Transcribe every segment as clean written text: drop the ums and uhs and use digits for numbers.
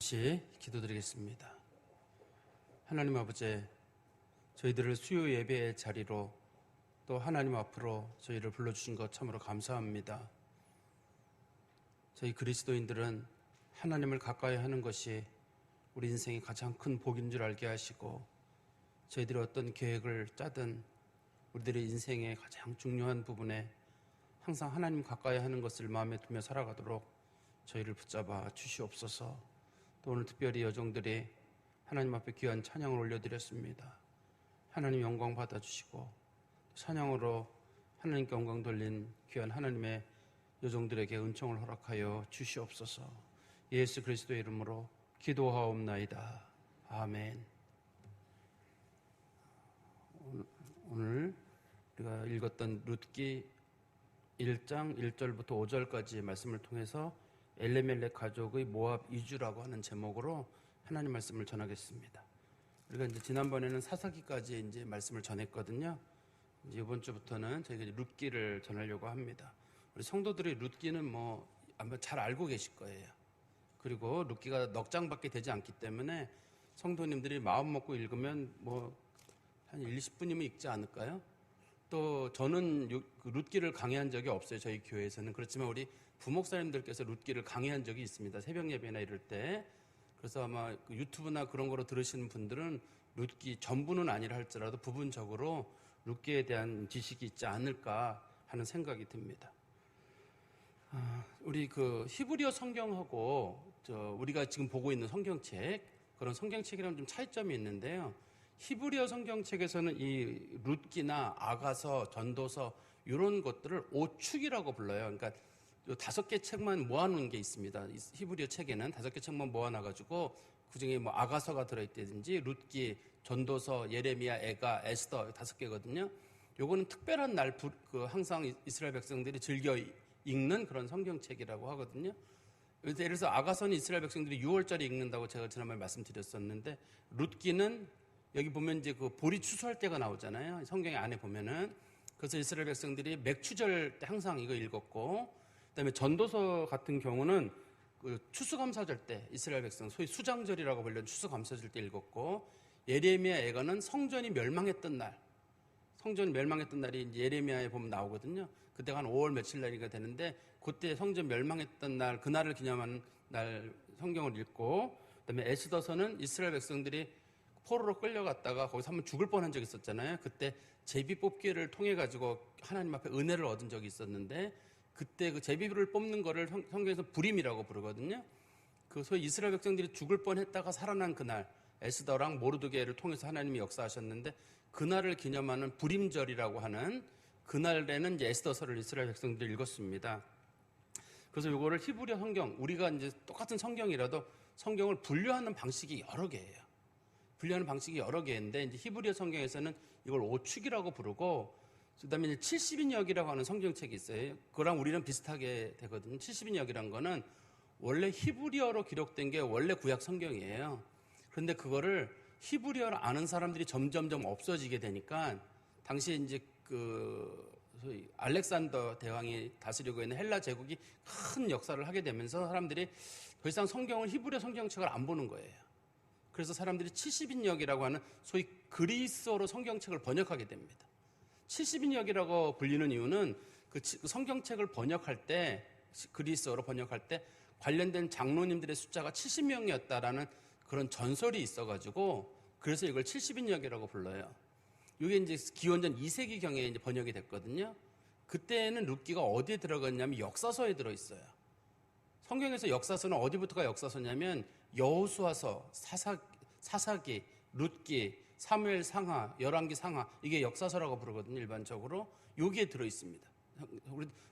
같이 기도드리겠습니다. 하나님 아버지, 저희들을 수요 예배의 자리로 또 하나님 앞으로 저희를 불러주신 것 참으로 감사합니다. 저희 그리스도인들은 하나님을 가까이 하는 것이 우리 인생의 가장 큰 복인 줄 알게 하시고, 저희들이 어떤 계획을 짜든 우리들의 인생의 가장 중요한 부분에 항상 하나님 가까이 하는 것을 마음에 두며 살아가도록 저희를 붙잡아 주시옵소서. 또 오늘 특별히 여종들이 하나님 앞에 귀한 찬양을 올려드렸습니다. 하나님 영광 받아주시고 찬양으로 하나님께 영광 돌린 귀한 하나님의 여종들에게 은총을 허락하여 주시옵소서. 예수 그리스도의 이름으로 기도하옵나이다. 아멘. 오늘 우리가 읽었던 룻기 1장 1절부터 5절까지의 말씀을 통해서 엘레멜렉 가족의 모압 이주라고 하는 제목으로 하나님 말씀을 전하겠습니다. 우리가 이제 지난번에는 사사기까지 이제 말씀을 전했거든요. 이제 이번 주부터는 저희가 룻기를 전하려고 합니다. 우리 성도들이 룻기는 뭐 아마 잘 알고 계실 거예요. 그리고 룻기가 넉 장밖에 되지 않기 때문에 성도님들이 마음 먹고 읽으면 뭐 한 1, 20분이면 읽지 않을까요? 또 저는 룻기를 강의한 적이 없어요. 저희 교회에서는. 그렇지만 우리 부목사님들께서 룻기를 강의한 적이 있습니다. 새벽 예배나 이럴 때. 그래서 아마 유튜브나 그런 거로 들으시는 분들은 룻기 전부는 아니라 할지라도 부분적으로 룻기에 대한 지식이 있지 않을까 하는 생각이 듭니다. 우리 히브리어 성경하고 우리가 지금 보고 있는 성경책, 그런 성경책이랑 좀 차이점이 있는데요. 히브리어 성경책에서는 이 룻기나 아가서, 전도서 이런 것들을 오축이라고 불러요. 그러니까 5개 책만 모아놓은 게 있습니다. 히브리어 책에는 5개 책만 모아놔가지고 그중에 뭐 아가서가 들어있다든지 룻기, 전도서, 예레미야, 에가, 에스더 5개거든요. 요거는 특별한 날 항상 이스라엘 백성들이 즐겨 읽는 그런 성경책이라고 하거든요. 예를 들어서 아가서는 이스라엘 백성들이 6월절에 읽는다고 제가 지난번에 말씀드렸었는데, 룻기는 여기 보면 이제 보리 추수할 때가 나오잖아요. 성경의 안에 보면은. 그래서 이스라엘 백성들이 맥추절 때 항상 이거 읽었고, 그다음에 전도서 같은 경우는 추수감사절 때 이스라엘 백성, 소위 수장절이라고 불리는 추수감사절 때 읽었고, 예레미야 에가는 성전이 멸망했던 날, 성전이 멸망했던 날이 이제 예레미야에 보면 나오거든요. 그때가 한 5월 며칠 날이가 되는데, 그때 성전 멸망했던 날, 그날을 기념하는 날 성경을 읽고, 그다음에 에스더서는 이스라엘 백성들이 포로로 끌려갔다가 거기서 한번 죽을 뻔한 적이 있었잖아요. 그때 제비 뽑기를 통해 가지고 하나님 앞에 은혜를 얻은 적이 있었는데, 그때 그 제비를 뽑는 거를 성경에서 부림이라고 부르거든요. 소위 이스라엘 백성들이 죽을 뻔했다가 살아난 그날, 에스더랑 모르드게를 통해서 하나님이 역사하셨는데, 그날을 기념하는 부림절이라고 하는 그날에는 이제 에스더서를 이스라엘 백성들이 읽었습니다. 그래서 이거를 히브리어 성경, 우리가 이제 똑같은 성경이라도 성경을 분류하는 방식이 여러 개예요. 분류하는 방식이 여러 개인데, 이제 히브리어 성경에서는 이걸 오축이라고 부르고, 그다음에 이제 70인역이라고 하는 성경책이 있어요. 그거랑 우리는 비슷하게 되거든요. 70인역이란 거는 원래 히브리어로 기록된 게 원래 구약 성경이에요. 그런데 그거를 히브리어를 아는 사람들이 점점점 없어지게 되니까, 당시에 이제 소위 알렉산더 대왕이 다스리고 있는 헬라 제국이 큰 역사를 하게 되면서 사람들이 더 이상 성경을 히브리어 성경책을 안 보는 거예요. 그래서 사람들이 70인역이라고 하는 소위 그리스어로 성경책을 번역하게 됩니다. 70인역이라고 불리는 이유는 그 성경책을 번역할 때, 그리스어로 번역할 때 관련된 장로님들의 숫자가 70명이었다라는 그런 전설이 있어가지고, 그래서 이걸 70인역이라고 불러요. 이게 이제 기원전 2세기경에 이제 번역이 됐거든요. 그때는 룻기가 어디에 들어갔냐면 역사서에 들어있어요. 성경에서 역사서는 어디부터가 역사서냐면 여호수아서, 사사기, 룻기, 사무엘 상하, 열왕기 상하, 이게 역사서라고 부르거든요. 일반적으로 여기에 들어 있습니다.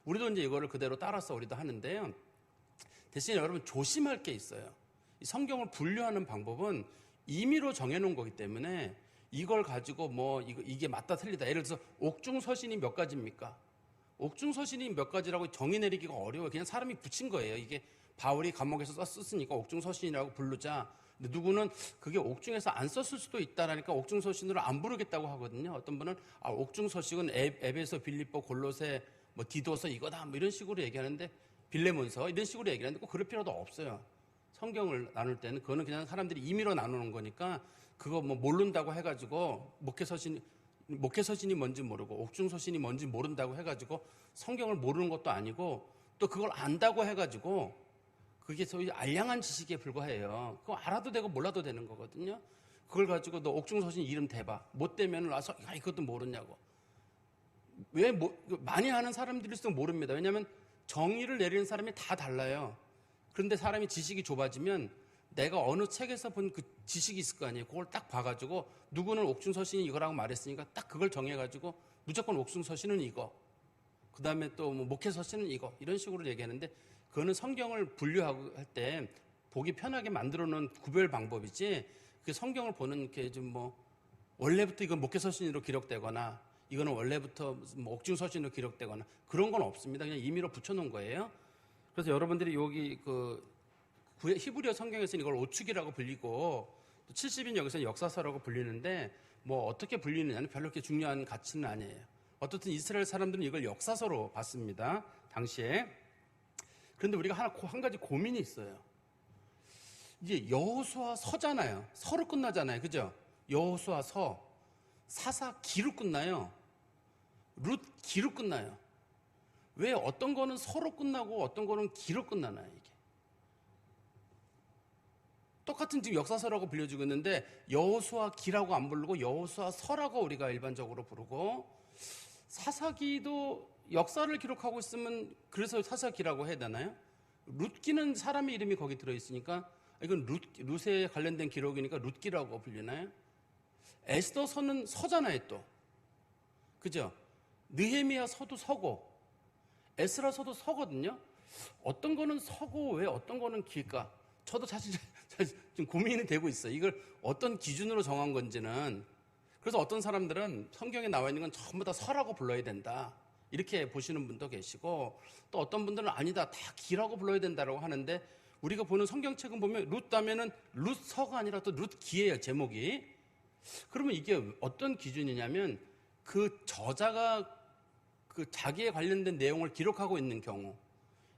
우리도 이제 이거를 그대로 따라서 우리도 하는데요. 대신 여러분 조심할 게 있어요. 이 성경을 분류하는 방법은 임의로 정해놓은 거기 때문에 이걸 가지고 뭐 이게 맞다 틀리다. 예를 들어서 옥중서신이 몇 가지입니까? 옥중서신이 몇 가지라고 정의 내리기가 어려워요. 그냥 사람이 붙인 거예요. 이게 바울이 감옥에서 썼으니까 옥중서신이라고 부르자. 근데 누구는 그게 옥중에서 안 썼을 수도 있다라니까 옥중서신으로 안 부르겠다고 하거든요. 어떤 분은 옥중서신은 에베소, 빌립보, 골로새, 뭐 디도서 이거다 뭐 이런 식으로 얘기하는데, 빌레몬서 이런 식으로 얘기하는데 꼭 그럴 필요도 없어요. 성경을 나눌 때는 그거는 그냥 사람들이 임의로 나누는 거니까 그거 뭐 모른다고 해가지고 목회서신이 뭔지 모르고 옥중서신이 뭔지 모른다고 해가지고 성경을 모르는 것도 아니고 또 그걸 안다고 해가지고 그게 소위 알량한 지식에 불과해요. 그거 알아도 되고 몰라도 되는 거거든요. 그걸 가지고 너 옥중서신 이름 대봐. 못 대면 와서 이것도 모르냐고. 많이 아는 사람들일수록 모릅니다. 왜냐하면 정의를 내리는 사람이 다 달라요. 그런데 사람이 지식이 좁아지면 내가 어느 책에서 본 그 지식이 있을 거 아니에요. 그걸 딱 봐가지고 누구는 옥중서신이 이거라고 말했으니까 딱 그걸 정해가지고 무조건 옥중서신은 이거. 그 다음에 또 뭐 목회서신은 이거. 이런 식으로 얘기하는데 그거는 성경을 분류하고 할 때 보기 편하게 만들어 놓은 구별 방법이지 그 성경을 보는 게 좀 뭐 원래부터 이건 목회서신으로 기록되거나 이거는 원래부터 뭐 옥중서신으로 기록되거나 그런 건 없습니다. 그냥 임의로 붙여놓은 거예요. 그래서 여러분들이 여기 히브리어 성경에서는 이걸 오축이라고 불리고 또 70인 여기서는 역사서라고 불리는데 뭐 어떻게 불리느냐는 별로 그렇게 중요한 가치는 아니에요. 어떻든 이스라엘 사람들은 이걸 역사서로 봤습니다. 당시에. 그런데 우리가 한 가지 고민이 있어요. 이제 여호수아 서잖아요. 서로 끝나잖아요. 그죠? 여호수아 서. 사사 기로 끝나요. 룻 기로 끝나요. 왜 어떤 거는 서로 끝나고 어떤 거는 기로 끝나나요, 이게? 똑같은 지금 역사서라고 불려주고 있는데 여호수아 기라고 안 부르고 여호수아 서라고 우리가 일반적으로 부르고 사사기도 역사를 기록하고 있으면 그래서 사사기라고 해야 되나요? 룻기는 사람의 이름이 거기 들어있으니까 이건 룻에 관련된 기록이니까 룻기라고 불리나요? 에스더서는 서잖아요, 또. 그죠? 느헤미야 서도 서고 에스라 서도 서거든요. 어떤 거는 서고 왜 어떤 거는 길까? 저도 사실 좀 고민이 되고 있어요. 이걸 어떤 기준으로 정한 건지는. 그래서 어떤 사람들은 성경에 나와 있는 건 전부 다 서라고 불러야 된다. 이렇게 보시는 분도 계시고 또 어떤 분들은 아니다. 다 기라고 불러야 된다라고 하는데 우리가 보는 성경책은 보면 룻 다음에는 룻서가 아니라 또 룻기예요, 제목이. 그러면 이게 어떤 기준이냐면 그 저자가 그 자기에 관련된 내용을 기록하고 있는 경우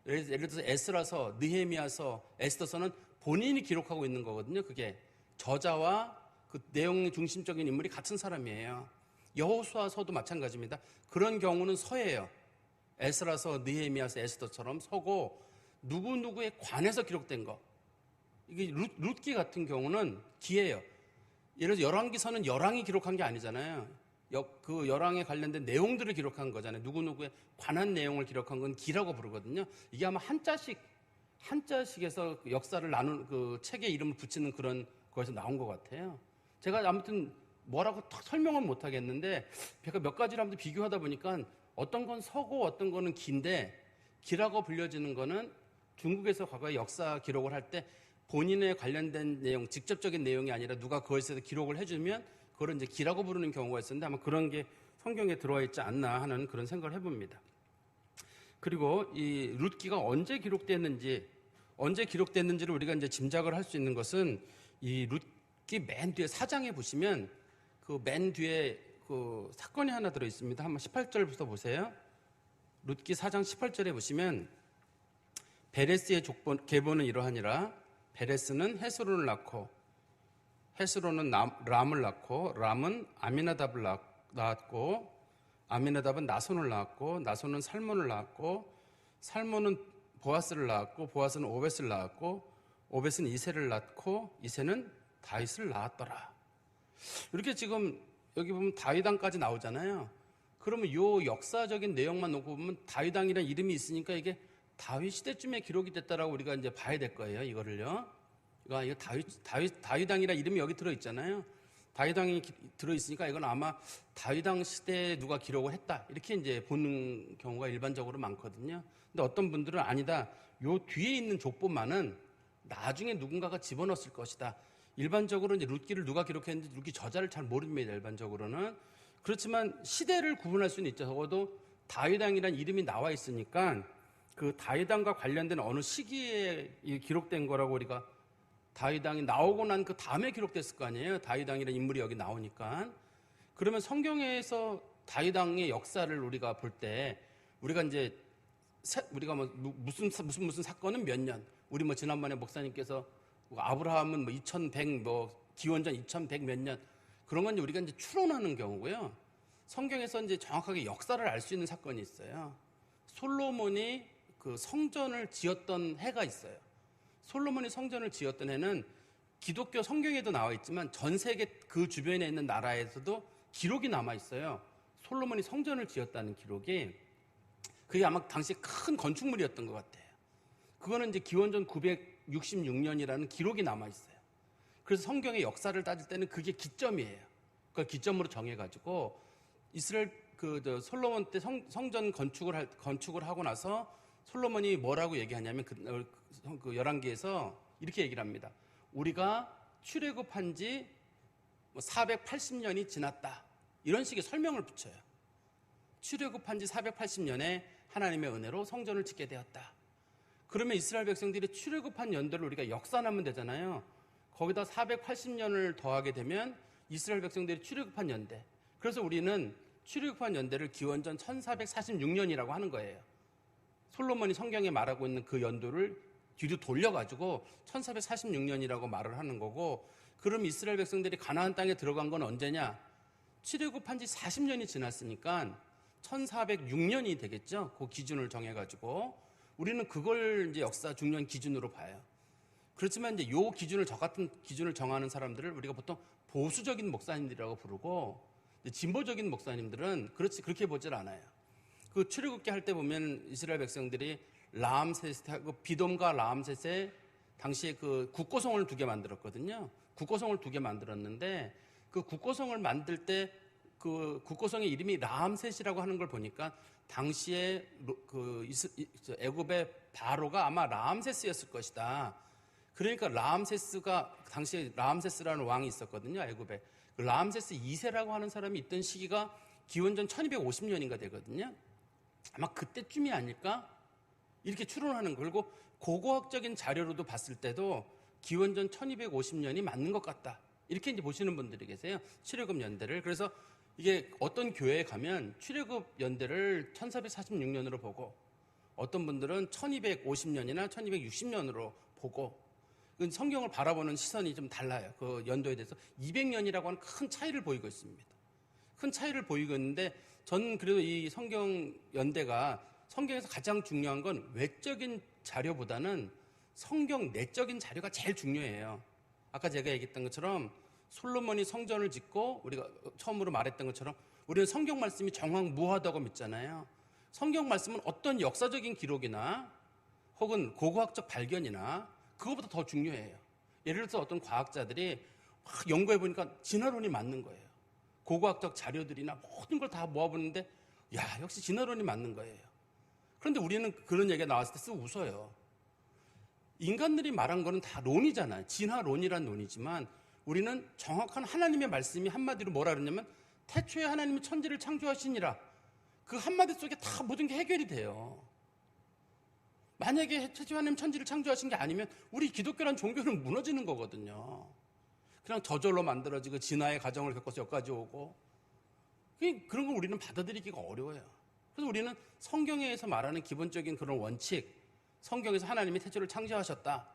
예를 들어서 에스라서, 느헤미야서, 에스더서는 본인이 기록하고 있는 거거든요. 그게 저자와 그 내용의 중심적인 인물이 같은 사람이에요. 여호수아서도 마찬가지입니다. 그런 경우는 서예요. 에스라서, 느헤미야서, 에스더처럼 서고 누구누구에 관해서 기록된 거. 이게 룻기 같은 경우는 기예요. 예를 들어서 열왕기서는 열왕이 기록한 게 아니잖아요. 그 열왕에 관련된 내용들을 기록한 거잖아요. 누구누구에 관한 내용을 기록한 건 기라고 부르거든요. 이게 아마 한자식에서 역사를 나눈 그 책의 이름을 붙이는 그런 거에서 나온 것 같아요. 제가 아무튼 뭐라고 설명은 못 하겠는데 제가 몇 가지를 한번 비교하다 보니까 어떤 건 서고 어떤 거는 긴데 기라고 불려지는 거는 중국에서 과거에 역사 기록을 할 때 본인에 관련된 내용, 직접적인 내용이 아니라 누가 그것에 대해서 기록을 해주면 그걸 이제 기라고 부르는 경우가 있었는데 아마 그런 게 성경에 들어와 있지 않나 하는 그런 생각을 해봅니다. 그리고 이 룻기가 언제 기록됐는지를 우리가 이제 짐작을 할 수 있는 것은 이 룻기 맨 뒤에 4장에 보시면 그 맨 뒤에 그 사건이 하나 들어 있습니다. 한번 18절부터 보세요. 룻기 4장 18절에 보시면 베레스의 계보는 이러하니라. 베레스는 헤스론을 낳고 헤스론은 람을 낳고 람은 아미나답을 낳았고 아미나답은 나손을 낳았고 나손은 살몬을 낳았고 살몬은 보아스를 낳았고 보아스는 오벳을 낳았고 오벳은 이새를 낳고 이새는 다윗을 낳았더라. 이렇게 지금 여기 보면 다윗왕까지 나오잖아요. 그러면 요 역사적인 내용만 놓고 보면 다윗왕이라는 이름이 있으니까 이게 다윗 시대쯤에 기록이 됐다라고 우리가 이제 봐야 될 거예요. 이거를요. 이거 다윗왕이라는 이름이 여기 들어 있잖아요. 다윗왕이 들어 있으니까 이건 아마 다윗왕 시대에 누가 기록을 했다. 이렇게 이제 보는 경우가 일반적으로 많거든요. 근데 어떤 분들은 아니다. 요 뒤에 있는 족보만은 나중에 누군가가 집어넣었을 것이다. 일반적으로 이제 룻기를 누가 기록했는지 룻기 저자를 잘 모릅니다. 일반적으로는. 그렇지만 시대를 구분할 수는 있죠. 적어도 다윗왕이라는 이름이 나와 있으니까 그 다윗왕과 관련된 어느 시기에 기록된 거라고 우리가 다윗왕이 나오고 난 그 다음에 기록됐을 거 아니에요. 다윗왕이라는 인물이 여기 나오니까. 그러면 성경에서 다윗왕의 역사를 우리가 볼 때 우리가 이제 우리가 뭐 무슨 사건은 몇 년. 우리 뭐 지난번에 목사님께서 아브라함은 뭐 2100 기원전 2100 몇 년. 그런 건 우리가 이제 추론하는 경우고요. 성경에서 이제 정확하게 역사를 알 수 있는 사건이 있어요. 솔로몬이 그 성전을 지었던 해가 있어요. 솔로몬이 성전을 지었던 해는 기독교 성경에도 나와 있지만 전 세계 그 주변에 있는 나라에서도 기록이 남아 있어요. 솔로몬이 성전을 지었다는 기록이. 그게 아마 당시 큰 건축물이었던 것 같아요. 그거는 이제 기원전 966년이라는 기록이 남아 있어요. 그래서 성경의 역사를 따질 때는 그게 기점이에요. 그걸 기점으로 정해가지고 이스라엘 솔로몬 때 성전 건축을 하고 나서 솔로몬이 뭐라고 얘기하냐면 그 열왕기에서 이렇게 얘기를 합니다. 우리가 출애굽한 지 480년이 지났다. 이런 식의 설명을 붙여요. 출애굽한 지 480년에 하나님의 은혜로 성전을 짓게 되었다. 그러면 이스라엘 백성들이 출애굽한 연도를 우리가 역산하면 되잖아요. 거기다 480년을 더하게 되면 이스라엘 백성들이 출애굽한 연대. 그래서 우리는 출애굽한 연대를 기원전 1446년이라고 하는 거예요. 솔로몬이 성경에 말하고 있는 그 연도를 뒤로 돌려가지고 1446년이라고 말을 하는 거고, 그럼 이스라엘 백성들이 가나안 땅에 들어간 건 언제냐? 출애굽한 지 40년이 지났으니까 1406년이 되겠죠. 그 기준을 정해가지고 우리는 그걸 이제 역사 중요한 기준으로 봐요. 그렇지만 이제 요 기준을 저 같은 기준을 정하는 사람들을 우리가 보통 보수적인 목사님들이라고 부르고, 진보적인 목사님들은 그렇게 보질 않아요. 그 출애굽기 할 때 보면 이스라엘 백성들이 라암셋하고 비돔과 라암셋에 당시에 그 국고성을 2개 만들었거든요. 국고성을 2개 만들었는데 그 국고성을 만들 때 그 국고성의 이름이 라암셋이라고 하는 걸 보니까 당시에 그 애굽의 바로가 아마 라암세스였을 것이다. 그러니까 당시에 라암세스라는 왕이 있었거든요. 애굽에. 그 라암세스 2세라고 하는 사람이 있던 시기가 기원전 1250년인가 되거든요. 아마 그때쯤이 아닐까? 이렇게 추론하는 거. 그리고 고고학적인 자료로도 봤을 때도 기원전 1250년이 맞는 것 같다. 이렇게 이제 보시는 분들이 계세요. 출애굽 연대를. 그래서 이게 어떤 교회에 가면 출애굽 연대를 1446년으로 보고, 어떤 분들은 1250년이나 1260년으로 보고, 성경을 바라보는 시선이 좀 달라요. 그 연도에 대해서 200년이라고 하는 큰 차이를 보이고 있습니다. 큰 차이를 보이고 있는데, 저는 그래도 이 성경 연대가 성경에서 가장 중요한 건 외적인 자료보다는 성경 내적인 자료가 제일 중요해요. 아까 제가 얘기했던 것처럼 솔로몬이 성전을 짓고 우리가 처음으로 말했던 것처럼 우리는 성경 말씀이 정확무하다고 믿잖아요. 성경 말씀은 어떤 역사적인 기록이나 혹은 고고학적 발견이나 그거보다 더 중요해요. 예를 들어서 어떤 과학자들이 막 연구해 보니까 진화론이 맞는 거예요. 고고학적 자료들이나 모든 걸 다 모아보는데 역시 진화론이 맞는 거예요. 그런데 우리는 그런 얘기가 나왔을 때 쓱 웃어요. 인간들이 말한 거는 다 론이잖아요. 진화론이란 논이지만 우리는 정확한 하나님의 말씀이 한마디로 뭐라 그러냐면 태초에 하나님이 천지를 창조하시니라. 그 한마디 속에 다 모든 게 해결이 돼요. 만약에 태초에 하나님 천지를 창조하신 게 아니면 우리 기독교란 종교는 무너지는 거거든요. 그냥 저절로 만들어지고 진화의 과정을 겪어서 여기까지 오고, 그런 걸 우리는 받아들이기가 어려워요. 그래서 우리는 성경에서 말하는 기본적인 그런 원칙, 성경에서 하나님이 태초를 창조하셨다.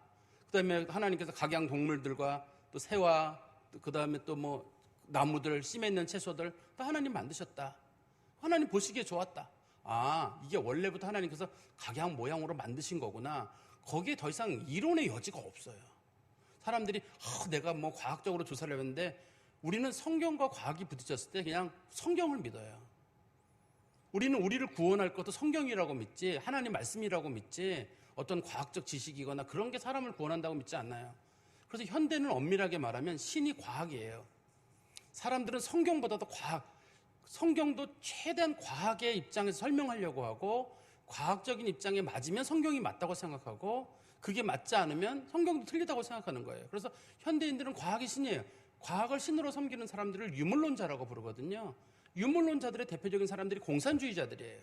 그 다음에 하나님께서 각양 동물들과 또 새와 그 다음에 또 뭐 나무들, 씨 맺는 채소들 다 하나님 만드셨다. 하나님 보시기에 좋았다. 이게 원래부터 하나님께서 각양 모양으로 만드신 거구나. 거기에 더 이상 이론의 여지가 없어요. 사람들이 내가 뭐 과학적으로 조사를 했는데 우리는 성경과 과학이 부딪혔을 때 그냥 성경을 믿어요. 우리는 우리를 구원할 것도 성경이라고 믿지 하나님 말씀이라고 믿지 어떤 과학적 지식이거나 그런 게 사람을 구원한다고 믿지 않나요? 그래서 현대는 엄밀하게 말하면 신이 과학이에요. 사람들은 성경보다도 성경도 최대한 과학의 입장에서 설명하려고 하고 과학적인 입장에 맞으면 성경이 맞다고 생각하고 그게 맞지 않으면 성경도 틀리다고 생각하는 거예요. 그래서 현대인들은 과학이 신이에요. 과학을 신으로 섬기는 사람들을 유물론자라고 부르거든요. 유물론자들의 대표적인 사람들이 공산주의자들이에요.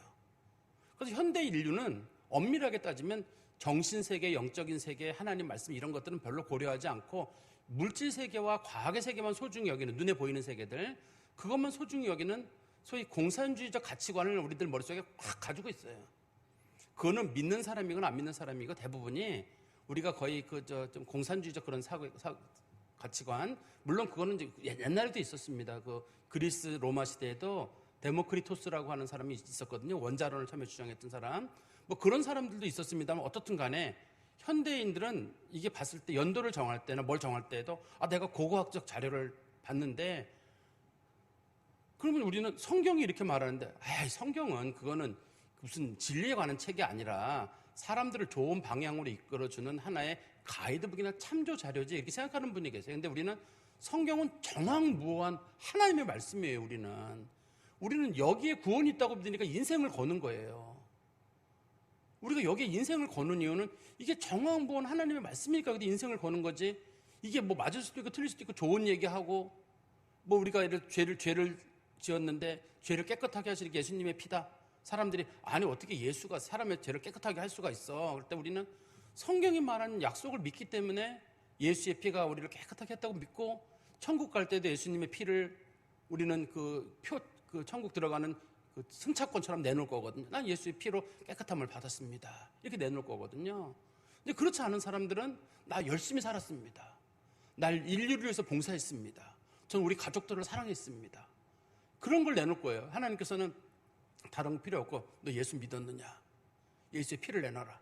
그래서 현대 인류는 엄밀하게 따지면 정신세계, 영적인 세계, 하나님 말씀 이런 것들은 별로 고려하지 않고 물질 세계와 과학의 세계만 소중히 여기는 눈에 보이는 세계들 그것만 소중히 여기는 소위 공산주의적 가치관을 우리들 머릿속에 확 가지고 있어요. 그거는 믿는 사람이거나 안 믿는 사람이고 대부분이 우리가 거의 좀 공산주의적 그런 가치관, 물론 그거는 이제 옛날에도 있었습니다. 그 그리스 로마 시대에도 데모크리토스라고 하는 사람이 있었거든요. 원자론을 처음에 주장했던 사람. 뭐 그런 사람들도 있었습니다만 어떻든 간에 현대인들은 이게 봤을 때 연도를 정할 때나 뭘 정할 때에도 내가 고고학적 자료를 봤는데, 그러면 우리는 성경이 이렇게 말하는데 성경은 그거는 무슨 진리에 관한 책이 아니라 사람들을 좋은 방향으로 이끌어주는 하나의 가이드북이나 참조 자료지, 이렇게 생각하는 분이 계세요. 근데 우리는 성경은 정확무한 하나님의 말씀이에요. 우리는 여기에 구원이 있다고 믿으니까 인생을 거는 거예요. 우리가 여기에 인생을 거는 이유는 이게 정확무한 하나님의 말씀이니까 근데 인생을 거는 거지, 이게 뭐 맞을 수도 있고 틀릴 수도 있고 좋은 얘기하고 뭐 우리가 죄를 지었는데 죄를 깨끗하게 하시는 예수님의 피다. 사람들이 아니 어떻게 예수가 사람의 죄를 깨끗하게 할 수가 있어. 그럴 때 우리는 성경이 말하는 약속을 믿기 때문에 예수의 피가 우리를 깨끗하게 했다고 믿고, 천국 갈 때도 예수님의 피를 우리는 그 천국 들어가는 그 승차권처럼 내놓을 거거든요. 난 예수의 피로 깨끗함을 받았습니다. 이렇게 내놓을 거거든요. 근데 그렇지 않은 사람들은 나 열심히 살았습니다. 날 인류를 위해서 봉사했습니다. 저는 우리 가족들을 사랑했습니다. 그런 걸 내놓을 거예요. 하나님께서는 다른 거 필요 없고 너 예수 믿었느냐? 예수의 피를 내놔라.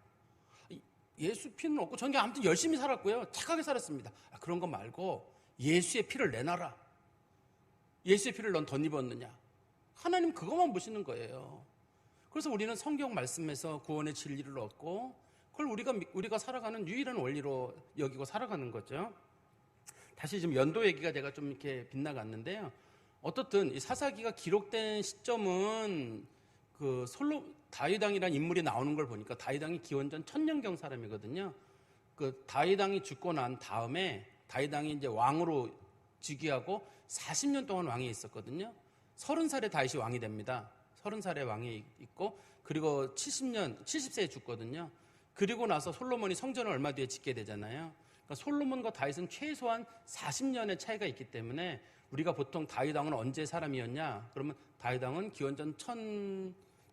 예수 피는 없고 저는 아무튼 열심히 살았고요. 착하게 살았습니다. 그런 거 말고 예수의 피를 내놔라. 예수의 피를 넌 덧입었느냐? 하나님 그것만 보시는 거예요. 그래서 우리는 성경 말씀에서 구원의 진리를 얻고 그걸 우리가 살아가는 유일한 원리로 여기고 살아가는 거죠. 다시 지금 연도 얘기가 제가 좀 이렇게 빗나갔는데요. 어떻든 이 사사기가 기록된 시점은 그 다윗 왕이라는 인물이 나오는 걸 보니까 다윗 왕이 기원전 1000년경 사람이거든요. 그 다윗 왕이 죽고 난 다음에 다윗 왕이 이제 왕으로 즉위하고 40년 동안 왕이 있었거든요. 30살에 다윗이 왕이 됩니다. 30살에 왕이 있고 그리고 70세에 죽거든요. 그리고 나서 솔로몬이 성전을 얼마 뒤에 짓게 되잖아요. 그러니까 솔로몬과 다윗은 최소한 40년의 차이가 있기 때문에 우리가 보통 다윗 왕은 언제 사람이었냐? 그러면 다윗 왕은 기원전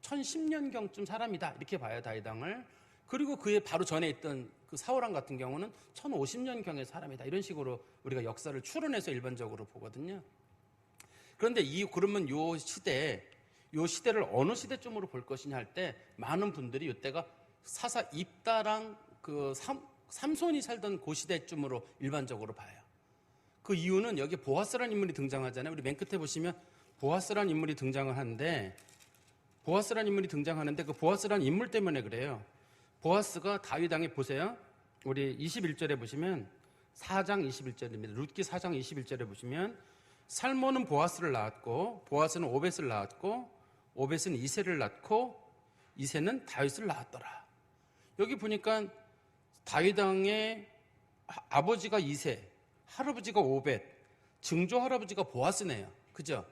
1010년경쯤 사람이다. 이렇게 봐요, 다윗 왕을. 그리고 그에 바로 전에 있던 그 사울왕 같은 경우는 1050년경의 사람이다. 이런 식으로 우리가 역사를 추론해서 일반적으로 보거든요. 그런데 그러면 요 시대를 어느 시대쯤으로 볼 것이냐 할 때 많은 분들이 이때가 사사 입다랑 그 삼손이 살던 그 시대쯤으로 일반적으로 봐요. 그 이유는 여기 보아스라는 인물이 등장하잖아요. 우리 맨 끝에 보시면 보아스라는 인물이 등장을 하는데 그 보아스라는 인물 때문에 그래요. 보아스가 다윗 왕에 보세요. 우리 21절에 보시면 4장 21절입니다. 룻기 4장 21절에 보시면 살몬은 보아스를 낳았고 보아스는 오벳을 낳았고 오벳은 이새를 낳고 이새는 다윗을 낳았더라. 여기 보니까 다윗 왕의 아버지가 이새, 할아버지가 오벳, 증조 할아버지가 보아스네요. 그죠?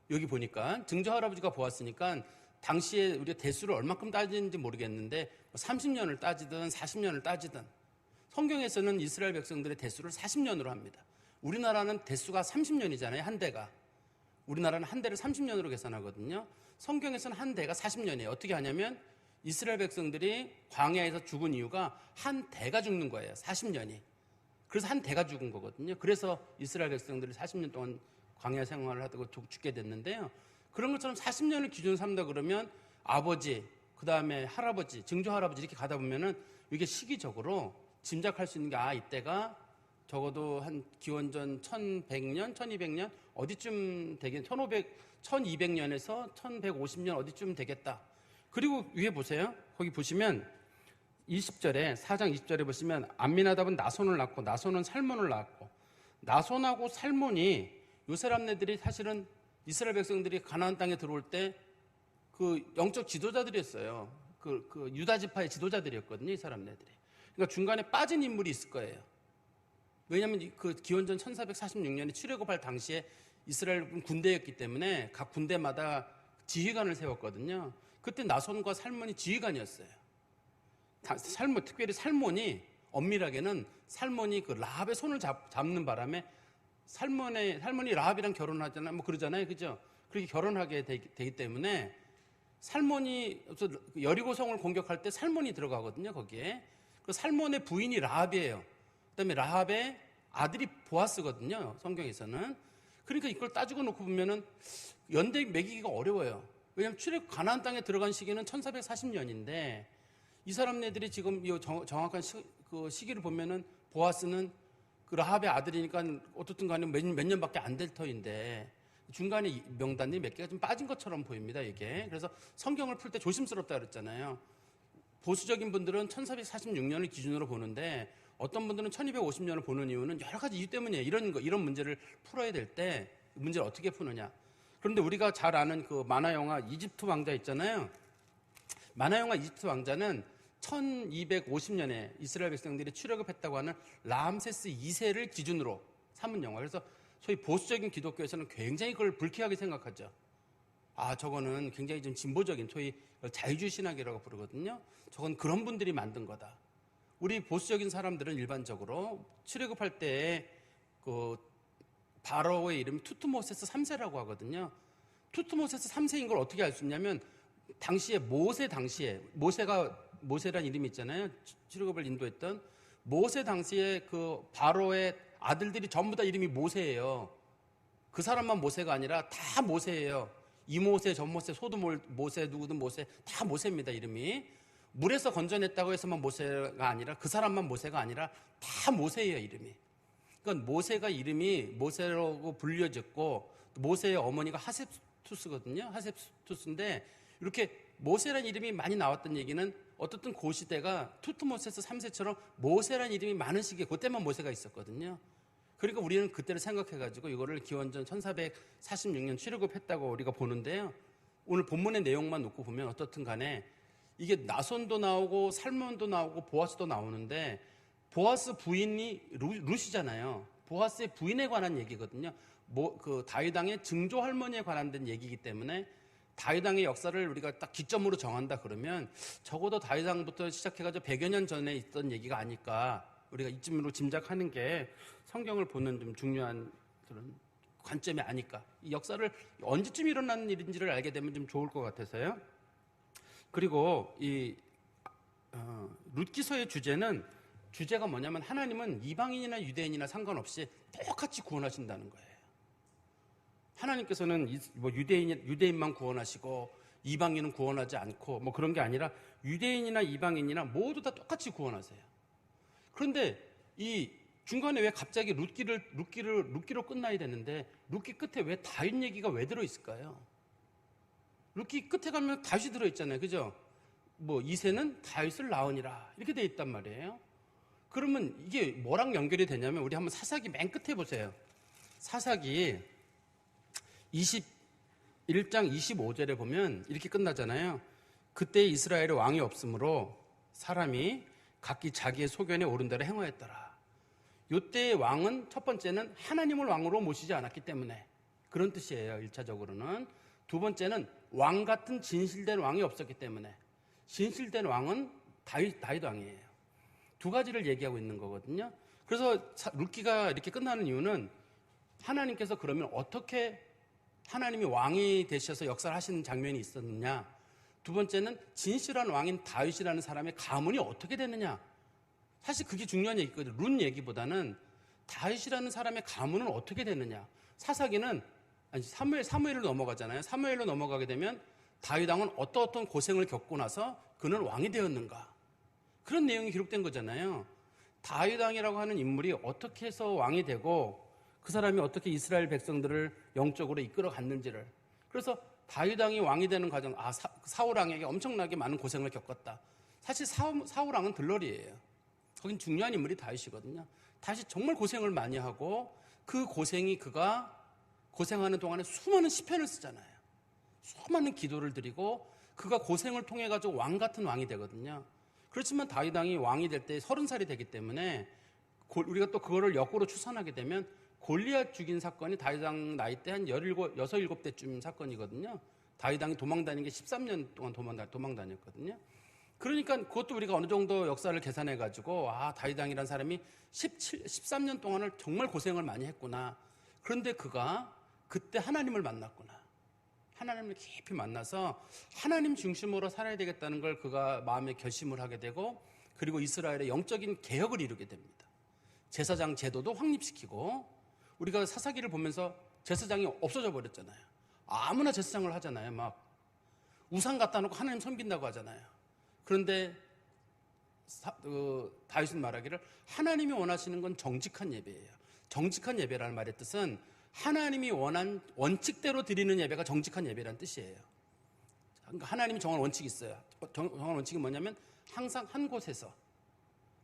여기 보니까 증조 할아버지가 보아스니까 당시에 우리가 대수를 얼마큼 따지는지 모르겠는데 30년을 따지든 40년을 따지든 성경에서는 이스라엘 백성들의 대수를 40년으로 합니다. 우리나라는 대수가 30년이잖아요. 한 대가. 우리나라는 한 대를 30년으로 계산하거든요. 성경에서는 한 대가 40년이에요. 어떻게 하냐면 이스라엘 백성들이 광야에서 죽은 이유가 한 대가 죽는 거예요. 40년이. 그래서 한 대가 죽은 거거든요. 그래서 이스라엘 백성들이 40년 동안 광야 생활을 하다가 죽게 됐는데요. 그런 것처럼 40년을 기준으로 삼다 그러면 아버지, 그 다음에 할아버지, 증조 할아버지 이렇게 가다 보면은 이게 시기적으로 짐작할 수 있는 게 이때가 적어도 한 기원전 1100년, 1200년 어디쯤 되겠, 1200년에서 1150년 어디쯤 되겠다. 그리고 위에 보세요. 거기 보시면 20절에 4장 20절에 보시면 암미나답은 나손을 낳고 나손은 살몬을 낳았고 나손하고 살몬이 요 사람네들이 사실은 이스라엘 백성들이 가나안 땅에 들어올 때 그 영적 지도자들이었어요. 그 유다 지파의 지도자들이었거든요. 이 사람네들이. 그러니까 중간에 빠진 인물이 있을 거예요. 왜냐하면 그 기원전 1446년에 출애굽할 당시에 이스라엘은 군대였기 때문에 각 군대마다 지휘관을 세웠거든요. 그때 나손과 살몬이 지휘관이었어요. 특별히 살몬이 엄밀하게는 살몬이 그 라합의 손을 잡는 바람에 살몬이 라합이랑 결혼하잖아요. 뭐 그러잖아요. 그죠? 그렇게 결혼하게 되기 때문에 살몬이 여리고성을 공격할 때 살몬이 들어가거든요. 거기에 그 살몬의 부인이 라합이에요. 그다음에 라합의 아들이 보아스거든요. 성경에서는. 그러니까 이걸 따지고 놓고 보면은 연대 매기기가 어려워요. 왜냐하면 출애굽 가나안 땅에 들어간 시기는 1440년인데 이 사람네들이 지금 이 정확한 그 시기를 보면은 보아스는 그 라합의 아들이니까 어떻든 간에 몇 년밖에 안 될 터인데 중간에 명단이 몇 개가 좀 빠진 것처럼 보입니다, 이게. 그래서 성경을 풀 때 조심스럽다 그랬잖아요. 보수적인 분들은 1446년을 기준으로 보는데 어떤 분들은 1250년을 보는 이유는 여러 가지 이유 때문이에요. 이런 문제를 풀어야 될 때 문제를 어떻게 푸느냐. 그런데 우리가 잘 아는 그 만화 영화 이집트 왕자 있잖아요. 만화 영화 이집트 왕자는 1250년에 이스라엘 백성들이 출애굽했다고 하는 라암세스 2세를 기준으로 삼은 영화. 그래서 소위 보수적인 기독교에서는 굉장히 그걸 불쾌하게 생각하죠. 아, 저거는 굉장히 좀 진보적인 소위 자유주의 신학이라고 부르거든요. 저건 그런 분들이 만든 거다. 우리 보수적인 사람들은 일반적으로 출애굽할 때 그 바로의 이름이 투트모세스 3세라고 하거든요. 투트모세스 3세인 걸 어떻게 알 수 있냐면 당시에 모세란 이름이 있잖아요. 출애굽을 인도했던 모세 당시에 그 바로의 아들들이 전부 다 이름이 모세예요. 그 사람만 모세가 아니라 다 모세예요. 이모세, 전모세, 소두모세, 누구든 모세, 다 모세입니다, 이름이. 물에서 건져냈다고 해서만 모세가 아니라 그 사람만 모세가 아니라 다 모세예요, 이름이. 그러니까 모세가 이름이 모세라고 불려졌고 모세의 어머니가 하셉투스거든요. 하셉투스인데 이렇게 모세란 이름이 많이 나왔던 얘기는 어떻든 그 시대가 투트모세스 3세처럼 모세란 이름이 많은 시기에 그때만 모세가 있었거든요. 그러니까 우리는 그때를 생각해가지고 이거를 기원전 1446년 출애굽했다고 우리가 보는데요. 오늘 본문의 내용만 놓고 보면 어떻든 간에 이게 나손도 나오고 살몬도 나오고 보아스도 나오는데 보아스 부인이 룻이잖아요. 보아스의 부인에 관한 얘기거든요. 그 다윗 왕의 증조 할머니에 관한 얘기이기 때문에 다윗 왕의 역사를 우리가 딱 기점으로 정한다 그러면 적어도 다윗 왕부터 시작해가지고 100여 년 전에 있던 얘기가 아닐까 우리가 이쯤으로 짐작하는 게 성경을 보는 좀 중요한 그런 관점이 아닐까. 이 역사를 언제쯤 일어나는 일인지를 알게 되면 좀 좋을 것 같아서요. 그리고 이 룻기서의 주제가 뭐냐면 하나님은 이방인이나 유대인이나 상관없이 똑같이 구원하신다는 거예요. 하나님께서는 뭐 유대인만 구원하시고 이방인은 구원하지 않고 뭐 그런 게 아니라 유대인이나 이방인이나 모두 다 똑같이 구원하세요. 그런데 이 중간에 왜 갑자기 룻기로 끝나야 되는데 룻기 끝에 왜 다윗 얘기가 왜 들어있을까요? 룻기 끝에 가면 다윗이 들어있잖아요. 그죠? 뭐 이새는 다윗을 낳으니라 이렇게 돼 있단 말이에요. 그러면 이게 뭐랑 연결이 되냐면 우리 한번 사사기 맨 끝에 보세요. 사사기 21장 25절에 보면 이렇게 끝나잖아요. 그때 이스라엘에 왕이 없으므로 사람이 각기 자기의 소견에 오른 대로 행하였더라. 이때의 왕은 첫 번째는 하나님을 왕으로 모시지 않았기 때문에 그런 뜻이에요. 1차적으로는. 두 번째는 왕 같은 진실된 왕이 없었기 때문에 진실된 왕은 다윗 왕이에요. 두 가지를 얘기하고 있는 거거든요. 그래서 룻기가 이렇게 끝나는 이유는 하나님께서 그러면 어떻게 하나님이 왕이 되셔서 역사를 하시는 장면이 있었느냐. 두 번째는 진실한 왕인 다윗이라는 사람의 가문이 어떻게 됐느냐. 사실 그게 중요한 얘기거든요. 룻 얘기보다는 다윗이라는 사람의 가문은 어떻게 됐느냐. 사사기는 사무엘로 넘어가잖아요. 사무엘로 넘어가게 되면 다윗 왕은 어떤 고생을 겪고 나서 그는 왕이 되었는가. 그런 내용이 기록된 거잖아요. 다윗 왕이라고 하는 인물이 어떻게 해서 왕이 되고 그 사람이 어떻게 이스라엘 백성들을 영적으로 이끌어 갔는지를. 그래서 다윗 왕이 왕이 되는 과정, 사울 왕에게 엄청나게 많은 고생을 겪었다. 사실 사울 왕은 들러리예요. 거긴 중요한 인물이 다윗이거든요. 다윗이 정말 고생을 많이 하고 그 고생이 그가 고생하는 동안에 수많은 시편을 쓰잖아요. 수많은 기도를 드리고 그가 고생을 통해 가지고 왕 같은 왕이 되거든요. 그렇지만 다윗 왕이 왕이 될 때 30살이 되기 때문에 우리가 또 그거를 역으로 추산하게 되면 골리앗 죽인 사건이 다윗 왕 나이 때 한 6, 7때쯤 사건이거든요. 다윗 왕이 도망다닌 게 13년 동안 도망다녔거든요. 그러니까 그것도 우리가 어느 정도 역사를 계산해가지고 다윗 왕이라는 사람이 13년 동안을 정말 고생을 많이 했구나. 그런데 그가 그때 하나님을 만났구나. 하나님을 깊이 만나서 하나님 중심으로 살아야 되겠다는 걸 그가 마음에 결심을 하게 되고, 그리고 이스라엘의 영적인 개혁을 이루게 됩니다. 제사장 제도도 확립시키고, 우리가 사사기를 보면서 제사장이 없어져 버렸잖아요. 아무나 제사장을 하잖아요. 막 우상 갖다 놓고 하나님 섬긴다고 하잖아요. 그런데 다윗은 말하기를 하나님이 원하시는 건 정직한 예배예요. 정직한 예배라는 말의 뜻은 하나님이 원한 원칙대로 드리는 예배가 정직한 예배라는 뜻이에요. 그러니까 하나님이 정한 원칙이 있어요. 정한 원칙이 뭐냐면 항상 한 곳에서,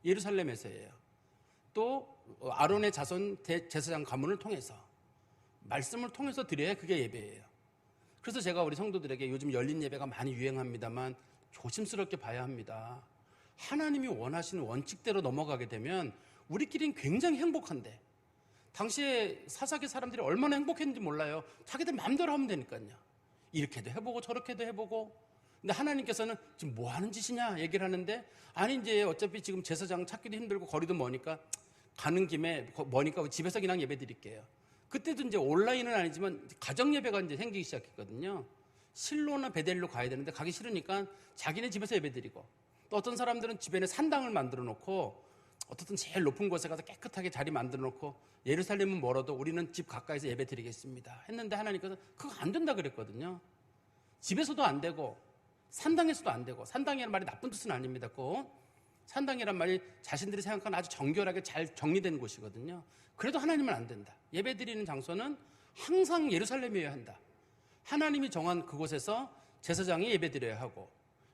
예루살렘에서예요. 또 아론의 자손 제사장 가문을 통해서, 말씀을 통해서 드려야 그게 예배예요. 그래서 제가 우리 성도들에게 요즘 열린 예배가 많이 유행합니다만 조심스럽게 봐야 합니다. 하나님이 원하시는 원칙대로 넘어가게 되면 우리끼리는 굉장히 행복한데, 당시에 사사기 사람들이 얼마나 행복했는지 몰라요. 자기들 마음대로 하면 되니까요. 이렇게도 해보고 저렇게도 해보고. 근데 하나님께서는 지금 뭐 하는 짓이냐 얘기를 하는데, 아니 이제 어차피 지금 제사장 찾기도 힘들고 거리도 머니까 가는 김에 머니까 집에서 그냥 예배 드릴게요. 그때도 이제 온라인은 아니지만 가정 예배가 이제 생기기 시작했거든요. 실로나 베델로 가야 되는데 가기 싫으니까 자기네 집에서 예배 드리고, 또 어떤 사람들은 집에는 산당을 만들어 놓고 어떻든 제일 높은 곳에 가서 깨끗하게 자리 만들어 놓고, 예루살렘은 멀어도 우리는 집 가까이서 예배 드리겠습니다 했는데, 하나님께서 그거 안 된다 그랬거든요. 집에서도 안 되고 산당에서도 안 되고, 산당이라는 말이 나쁜 뜻은 아닙니다. 꼭 산당이란 말이 자신들이 생각하는 아주 정결하게 잘 정리된 곳이거든요. 그래도 하나님은 안 된다. 예배 드리는 장소는 항상 예루살렘이어야 한다. 하나님이 정한 그곳에서 제사장이 예배 드려야 하고,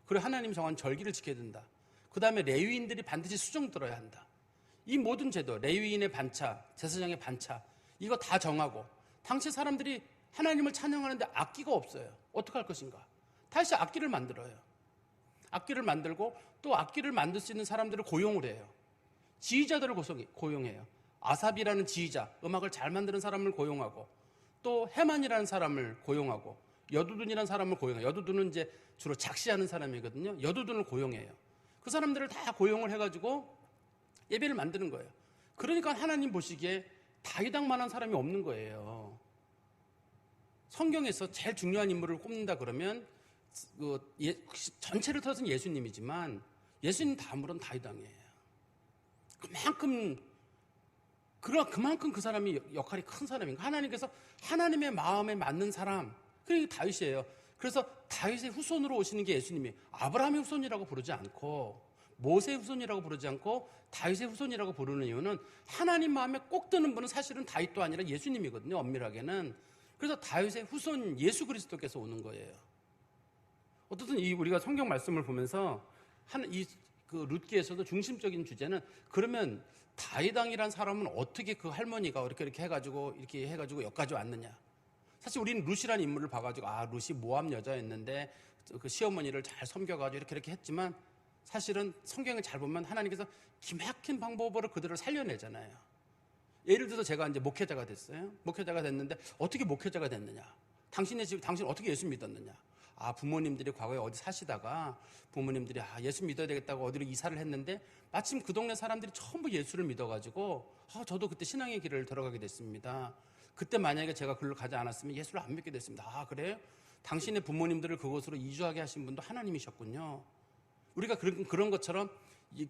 그리고 하나님이 정한 절기를 지켜야 된다. 그 다음에 레위인들이 반드시 수종 들어야 한다. 이 모든 제도, 레위인의 반차, 제사장의 반차, 이거 다 정하고, 당시 사람들이 하나님을 찬양하는데 악기가 없어요. 어떻게 할 것인가? 다시 악기를 만들어요. 악기를 만들고, 또 악기를 만들 수 있는 사람들을 고용을 해요. 지휘자들을 고용해요. 아삽이라는 지휘자, 음악을 잘 만드는 사람을 고용하고, 또 헤만이라는 사람을 고용하고, 여두둔이라는 사람을 고용해요. 여두둔은 이제 주로 작시하는 사람이거든요. 여두둔을 고용해요. 그 사람들을 다 고용을 해가지고 예배를 만드는 거예요. 그러니까 하나님 보시기에 다윗왕만한 사람이 없는 거예요. 성경에서 제일 중요한 인물을 꼽는다 그러면 전체를 터서는 예수님이지만, 예수님 다음으로는 다윗왕이에요. 그만큼 그 사람이 역할이 큰 사람인 거예요. 하나님께서 하나님의 마음에 맞는 사람, 그게 다윗이에요. 그래서 다윗의 후손으로 오시는 게 예수님이에요. 아브라함의 후손이라고 부르지 않고, 모세의 후손이라고 부르지 않고 다윗의 후손이라고 부르는 이유는, 하나님 마음에 꼭 드는 분은 사실은 다윗도 아니라 예수님이거든요. 엄밀하게는. 그래서 다윗의 후손 예수 그리스도께서 오는 거예요. 어떻든 우리가 성경 말씀을 보면서 그 룻기에서도 중심적인 주제는, 그러면 다윗왕이란 사람은 어떻게 그 할머니가 이렇게 해가지고 여기까지 왔느냐. 사실 우리는 룻이라는 인물을 봐가지고, 룻이 모압 여자였는데 그 시어머니를 잘 섬겨가지고 이렇게 했지만, 사실은 성경을 잘 보면 하나님께서 기막힌 방법으로 그들을 살려내잖아요. 예를 들어서 제가 이제 목회자가 됐어요. 목회자가 됐는데 어떻게 목회자가 됐느냐? 당신 어떻게 예수 믿었느냐? 부모님들이 과거에 어디 사시다가 부모님들이 예수 믿어야 되겠다고 어디로 이사를 했는데, 마침 그 동네 사람들이 전부 예수를 믿어가지고 저도 그때 신앙의 길을 들어가게 됐습니다. 그때 만약에 제가 글로 가지 않았으면 예수를 안 믿게 됐습니다. 그래요? 당신의 부모님들을 그곳으로 이주하게 하신 분도 하나님이셨군요. 우리가 그런 것처럼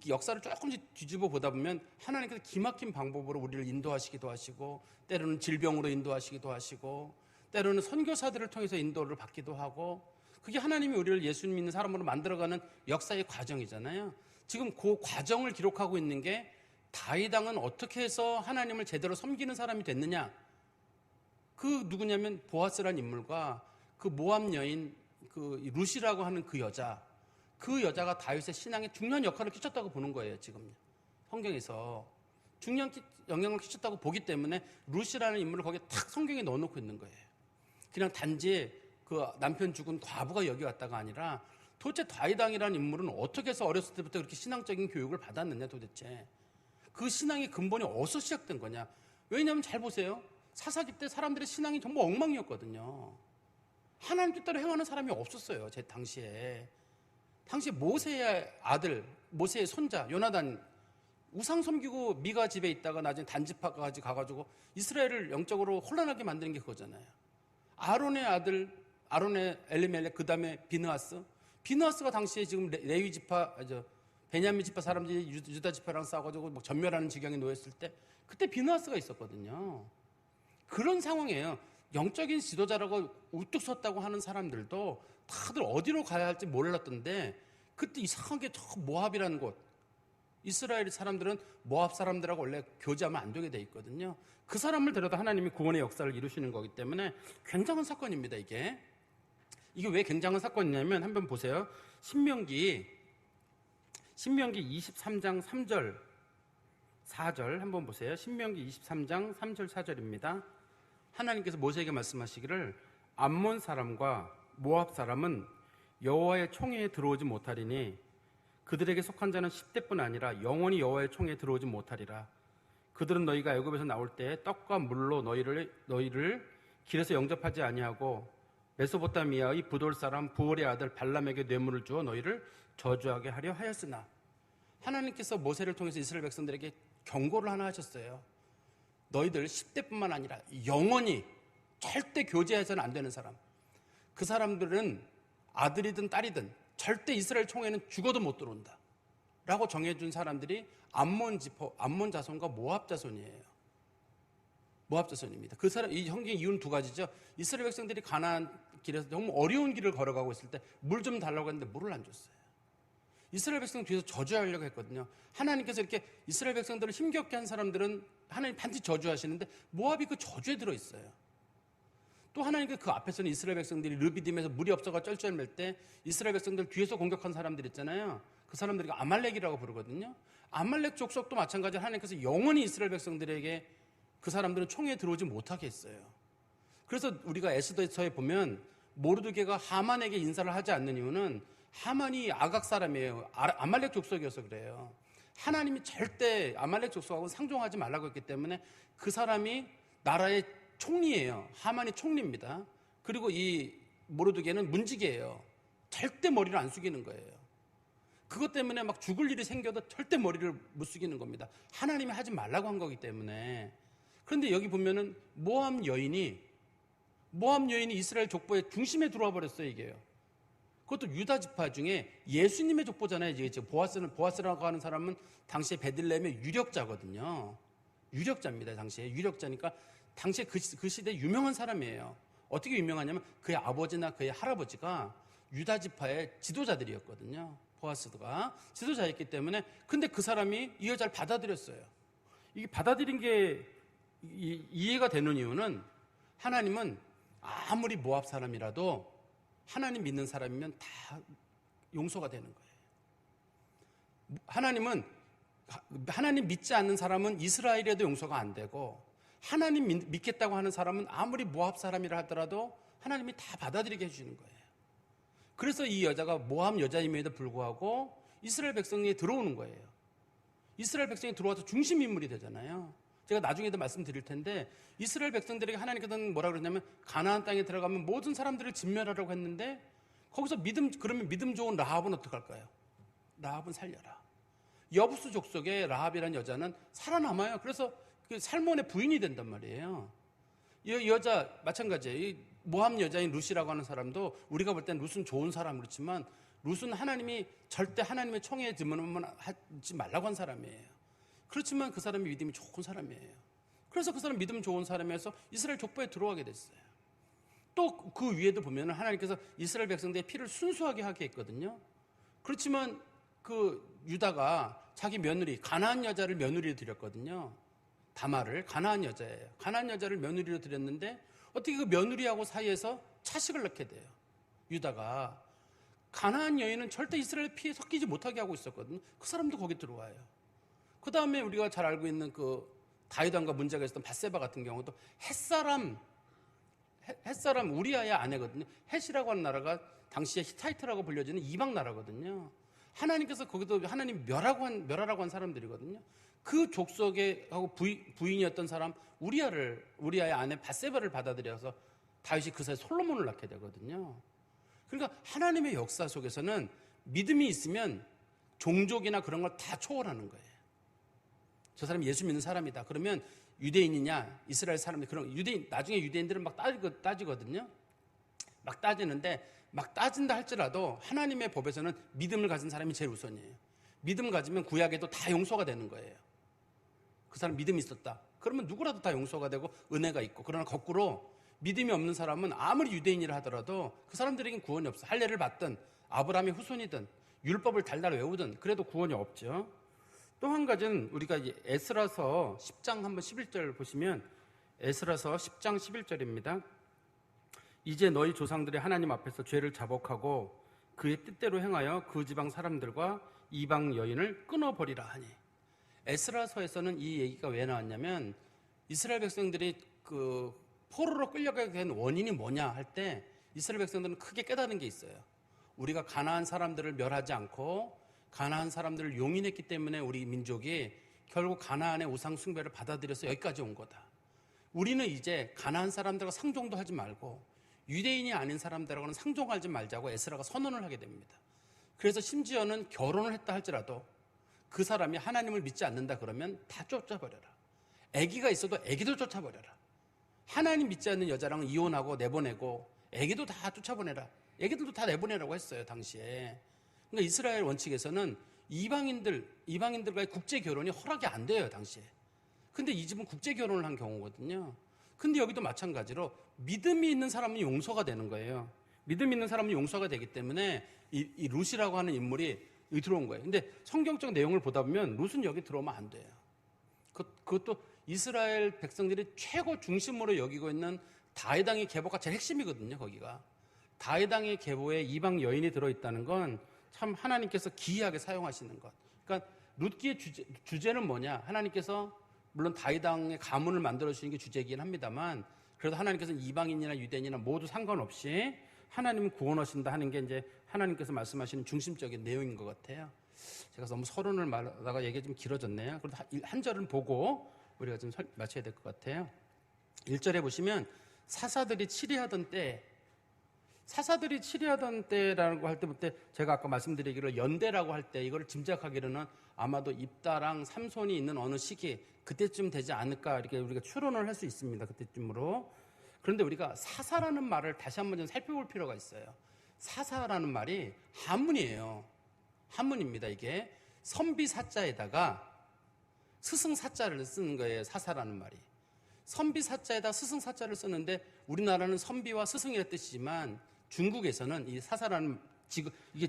역사를 조금씩 뒤집어 보다 보면 하나님께서 기막힌 방법으로 우리를 인도하시기도 하시고, 때로는 질병으로 인도하시기도 하시고, 때로는 선교사들을 통해서 인도를 받기도 하고, 그게 하나님이 우리를 예수 믿는 사람으로 만들어가는 역사의 과정이잖아요. 지금 그 과정을 기록하고 있는 게, 다윗왕은 어떻게 해서 하나님을 제대로 섬기는 사람이 됐느냐. 그 누구냐면 보아스라는 인물과 그 모압 여인 그 룻이라고 하는 그 여자가 다윗의 신앙에 중요한 역할을 끼쳤다고 보는 거예요. 지금 성경에서 중요한 영향을 끼쳤다고 보기 때문에 룻이라는 인물을 거기에 탁 성경에 넣어놓고 있는 거예요. 그냥 단지 그 남편 죽은 과부가 여기 왔다가 아니라, 도대체 다윗왕이라는 인물은 어떻게 해서 어렸을 때부터 그렇게 신앙적인 교육을 받았느냐, 도대체 그 신앙의 근본이 어디서 시작된 거냐. 왜냐하면 잘 보세요. 사사기 때 사람들의 신앙이 정말 엉망이었거든요. 하나님 뜻대로 행하는 사람이 없었어요. 제 당시에 모세의 아들, 모세의 손자 요나단, 우상 섬기고 미가 집에 있다가 나중에 단지파까지 가가지고 이스라엘을 영적으로 혼란하게 만드는 게 그거잖아요. 아론의 아들 아론의 엘리멜렉, 그 다음에 비느하스가 당시에 지금 레위 지파, 베냐민 지파 사람들이 유다 지파랑 싸워가지고 막 전멸하는 지경에 놓였을 때 그때 비느하스가 있었거든요. 그런 상황이에요. 영적인 지도자라고 우뚝 섰다고 하는 사람들도 다들 어디로 가야 할지 몰랐던데 그때 이상하게 저 모압이라는 곳, 이스라엘 사람들은 모압 사람들하고 원래 교제하면 안 되게 돼 있거든요. 그 사람을 데려다 하나님이 구원의 역사를 이루시는 거기 때문에 굉장한 사건입니다. 이게 왜 굉장한 사건이냐면 한번 보세요. 신명기 23장 3절 4절 한번 보세요. 신명기 23장 3절 4절입니다. 하나님께서 모세에게 말씀하시기를 암몬 사람과 모압 사람은 여호와의 총회에 들어오지 못하리니 그들에게 속한 자는 10대뿐 아니라 영원히 여호와의 총회에 들어오지 못하리라. 그들은 너희가 애굽에서 나올 때 떡과 물로 너희를 길에서 영접하지 아니하고 메소포타미아의 부돌 사람 부올의 아들 발람에게 뇌물을 주어 너희를 저주하게 하려 하였으나, 하나님께서 모세를 통해서 이스라엘 백성들에게 경고를 하나 하셨어요. 너희들 10대뿐만 아니라 영원히 절대 교제해서는 안 되는 사람, 그 사람들은 아들이든 딸이든 절대 이스라엘 총회는 죽어도 못 들어온다 라고 정해준 사람들이 암몬 자손과 모압 자손이에요. 모압 자손입니다. 그 사람, 이 성경의 이유는 두 가지죠. 이스라엘 백성들이 가나안 길에서 너무 어려운 길을 걸어가고 있을 때 물 좀 달라고 했는데 물을 안 줬어요. 이스라엘 백성 뒤에서 저주하려고 했거든요. 하나님께서 이렇게 이스라엘 백성들을 힘겹게 한 사람들은 하나님 반드시 저주하시는데 모압이 그 저주에 들어있어요. 또 하나님께서 그 앞에서는 이스라엘 백성들이 르비딤에서 물이 없어가 쩔쩔맬 때 이스라엘 백성들 뒤에서 공격한 사람들 있잖아요. 그 사람들이 아말렉이라고 부르거든요. 아말렉 족속도 마찬가지로 하나님께서 영원히 이스라엘 백성들에게 그 사람들은 총회에 들어오지 못하게 했어요. 그래서 우리가 에스더서에 보면 모르드게가 하만에게 인사를 하지 않는 이유는 하만이 아각 사람이에요. 아말렉 족속이어서 그래요. 하나님이 절대 아말렉 족속하고 상종하지 말라고 했기 때문에 그 사람이 나라의 총리예요. 하만이 총리입니다. 그리고 이 모르드게는 문지기예요. 절대 머리를 안 숙이는 거예요. 그것 때문에 막 죽을 일이 생겨도 절대 머리를 못 숙이는 겁니다. 하나님이 하지 말라고 한 거기 때문에. 그런데 여기 보면은 모압 여인이 이스라엘 족보의 중심에 들어와 버렸어요. 이게요. 그것도 유다 지파 중에 예수님의 족보잖아요. 이제 보아스라고 하는 사람은 당시에 베들레헴의 유력자거든요. 유력자입니다. 당시에 유력자니까 당시에 그 시대 유명한 사람이에요. 어떻게 유명하냐면 그의 아버지나 그의 할아버지가 유다 지파의 지도자들이었거든요. 보아스가 지도자였기 때문에. 근데 그 사람이 이 여자를 받아들였어요. 이게 받아들인 게 이해가 되는 이유는 하나님은 아무리 모압 사람이라도 하나님 믿는 사람이면 다 용서가 되는 거예요. 하나님 믿지 않는 사람은 이스라엘에도 용서가 안 되고, 하나님 믿겠다고 하는 사람은 아무리 모압 사람이라 하더라도 하나님이 다 받아들이게 해주시는 거예요. 그래서 이 여자가 모압 여자임에도 불구하고 이스라엘 백성에 들어오는 거예요. 이스라엘 백성이 들어와서 중심 인물이 되잖아요. 제가 나중에도 말씀드릴 텐데 이스라엘 백성들에게 하나님께서는 뭐라 그러냐면 가나안 땅에 들어가면 모든 사람들을 진멸하라고 했는데 거기서 그러면 믿음 좋은 라합은 어떡할까요? 라합은 살려라. 여부수 족속의 라합이라는 여자는 살아남아요. 그래서 그 살몬의 부인이 된단 말이에요. 이 여자 마찬가지예요. 이 모함 여자인 룻이라고 하는 사람도 우리가 볼 땐 룻은 좋은 사람 그렇지만 룻은 하나님이 절대 하나님의 총회에 들으면 하지 말라고 한 사람이에요. 그렇지만 그 사람이 믿음이 좋은 사람이에요. 그래서 그 사람 믿음 좋은 사람에서 이스라엘 족보에 들어가게 됐어요. 또 그 위에도 보면 하나님께서 이스라엘 백성들의 피를 순수하게 하게 했거든요. 그렇지만 그 유다가 자기 며느리 가나안 여자를 며느리로 드렸거든요. 다말을 가나안 여자예요. 가나안 여자를 며느리로 드렸는데 어떻게 그 며느리하고 사이에서 차식을 낳게 돼요. 유다가 가나안 여인은 절대 이스라엘 피에 섞이지 못하게 하고 있었거든요. 그 사람도 거기 들어와요. 그 다음에 우리가 잘 알고 있는 그 다윗 왕과 문제가 있었던 밧세바 같은 경우도 햇사람 우리아의 아내거든요. 햇이라고 하는 나라가 당시에 히타이트라고 불려지는 이방 나라거든요. 하나님께서 거기도 하나님 멸하라고 한 사람들이거든요. 그 족속에 하고 부인이었던 사람 우리아의 아내 밧세바를 받아들여서 다윗이 그 사이에 솔로몬을 낳게 되거든요. 그러니까 하나님의 역사 속에서는 믿음이 있으면 종족이나 그런 걸 다 초월하는 거예요. 저 사람이 예수 믿는 사람이다. 그러면 유대인이냐 이스라엘 사람이 그런 나중에 유대인들은 막 따지거든요. 막 따지는데 막 따진다 할지라도 하나님의 법에서는 믿음을 가진 사람이 제일 우선이에요. 믿음 가지면 구약에도 다 용서가 되는 거예요. 그 사람 믿음이 있었다. 그러면 누구라도 다 용서가 되고 은혜가 있고, 그러나 거꾸로 믿음이 없는 사람은 아무리 유대인이라 하더라도 그 사람들에겐 구원이 없어. 할례를 받든 아브라함의 후손이든 율법을 달달 외우든 그래도 구원이 없죠. 또 한 가지는 우리가 에스라서 10장 한번 11절 보시면, 에스라서 10장 11절입니다. 이제 너희 조상들이 하나님 앞에서 죄를 자복하고 그의 뜻대로 행하여 그 지방 사람들과 이방 여인을 끊어버리라 하니. 에스라서에서는 이 얘기가 왜 나왔냐면, 이스라엘 백성들이 그 포로로 끌려가게 된 원인이 뭐냐 할 때 이스라엘 백성들은 크게 깨달은 게 있어요. 우리가 가나안 사람들을 멸하지 않고 가나안 사람들을 용인했기 때문에 우리 민족이 결국 가나안의 우상 숭배를 받아들여서 여기까지 온 거다. 우리는 이제 가나안 사람들과 상종도 하지 말고 유대인이 아닌 사람들하고는 상종하지 말자고 에스라가 선언을 하게 됩니다. 그래서 심지어는 결혼을 했다 할지라도 그 사람이 하나님을 믿지 않는다 그러면 다 쫓아버려라. 아기가 있어도 아기도 쫓아버려라. 하나님 믿지 않는 여자랑은 이혼하고 내보내고 아기도 다 쫓아보내라. 아기들도 다 내보내라고 했어요, 당시에. 그러니까 이스라엘 원칙에서는 이방인들과의 국제 결혼이 허락이 안 돼요, 당시에. 근데 이 집은 국제 결혼을 한 경우거든요. 근데 여기도 마찬가지로 믿음이 있는 사람은 용서가 되는 거예요. 믿음 있는 사람은 용서가 되기 때문에 이 룻이라고 하는 인물이 여기 들어온 거예요. 근데 성경적 내용을 보다 보면 룻은 여기 들어오면 안 돼요. 그것도 이스라엘 백성들이 최고 중심으로 여기고 있는 다윗 왕의 계보가 제일 핵심이거든요, 거기가. 다윗 왕의 계보에 이방 여인이 들어있다는 건 참 하나님께서 기이하게 사용하시는 것. 그러니까 룻기의 주제는 뭐냐? 하나님께서 물론 다윗 왕의 가문을 만들어 주시는 게 주제이긴 합니다만, 그래도 하나님께서는 이방인이나 유대인이나 모두 상관없이 하나님은 구원하신다 하는 게 이제 하나님께서 말씀하시는 중심적인 내용인 것 같아요. 제가 너무 서론을 말하다가 얘기가 좀 길어졌네요. 그래도 한 절은 보고 우리가 좀 마쳐야 될 것 같아요. 1절에 보시면 사사들이 치리하던 때라는 거 할 때부터 제가 아까 말씀드리기로 연대라고 할 때 이걸 짐작하기로는 아마도 입다랑 삼손이 있는 어느 시기, 그때쯤 되지 않을까 이렇게 우리가 추론을 할 수 있습니다. 그때쯤으로. 그런데 우리가 사사라는 말을 다시 한번 좀 살펴볼 필요가 있어요. 사사라는 말이 한문이에요. 한문입니다. 이게 선비사자에다가 스승사자를 쓰는 거예요. 사사라는 말이. 선비사자에다 스승사자를 쓰는데 우리나라는 선비와 스승이라는 뜻이지만 중국에서는 이 사사라는 이게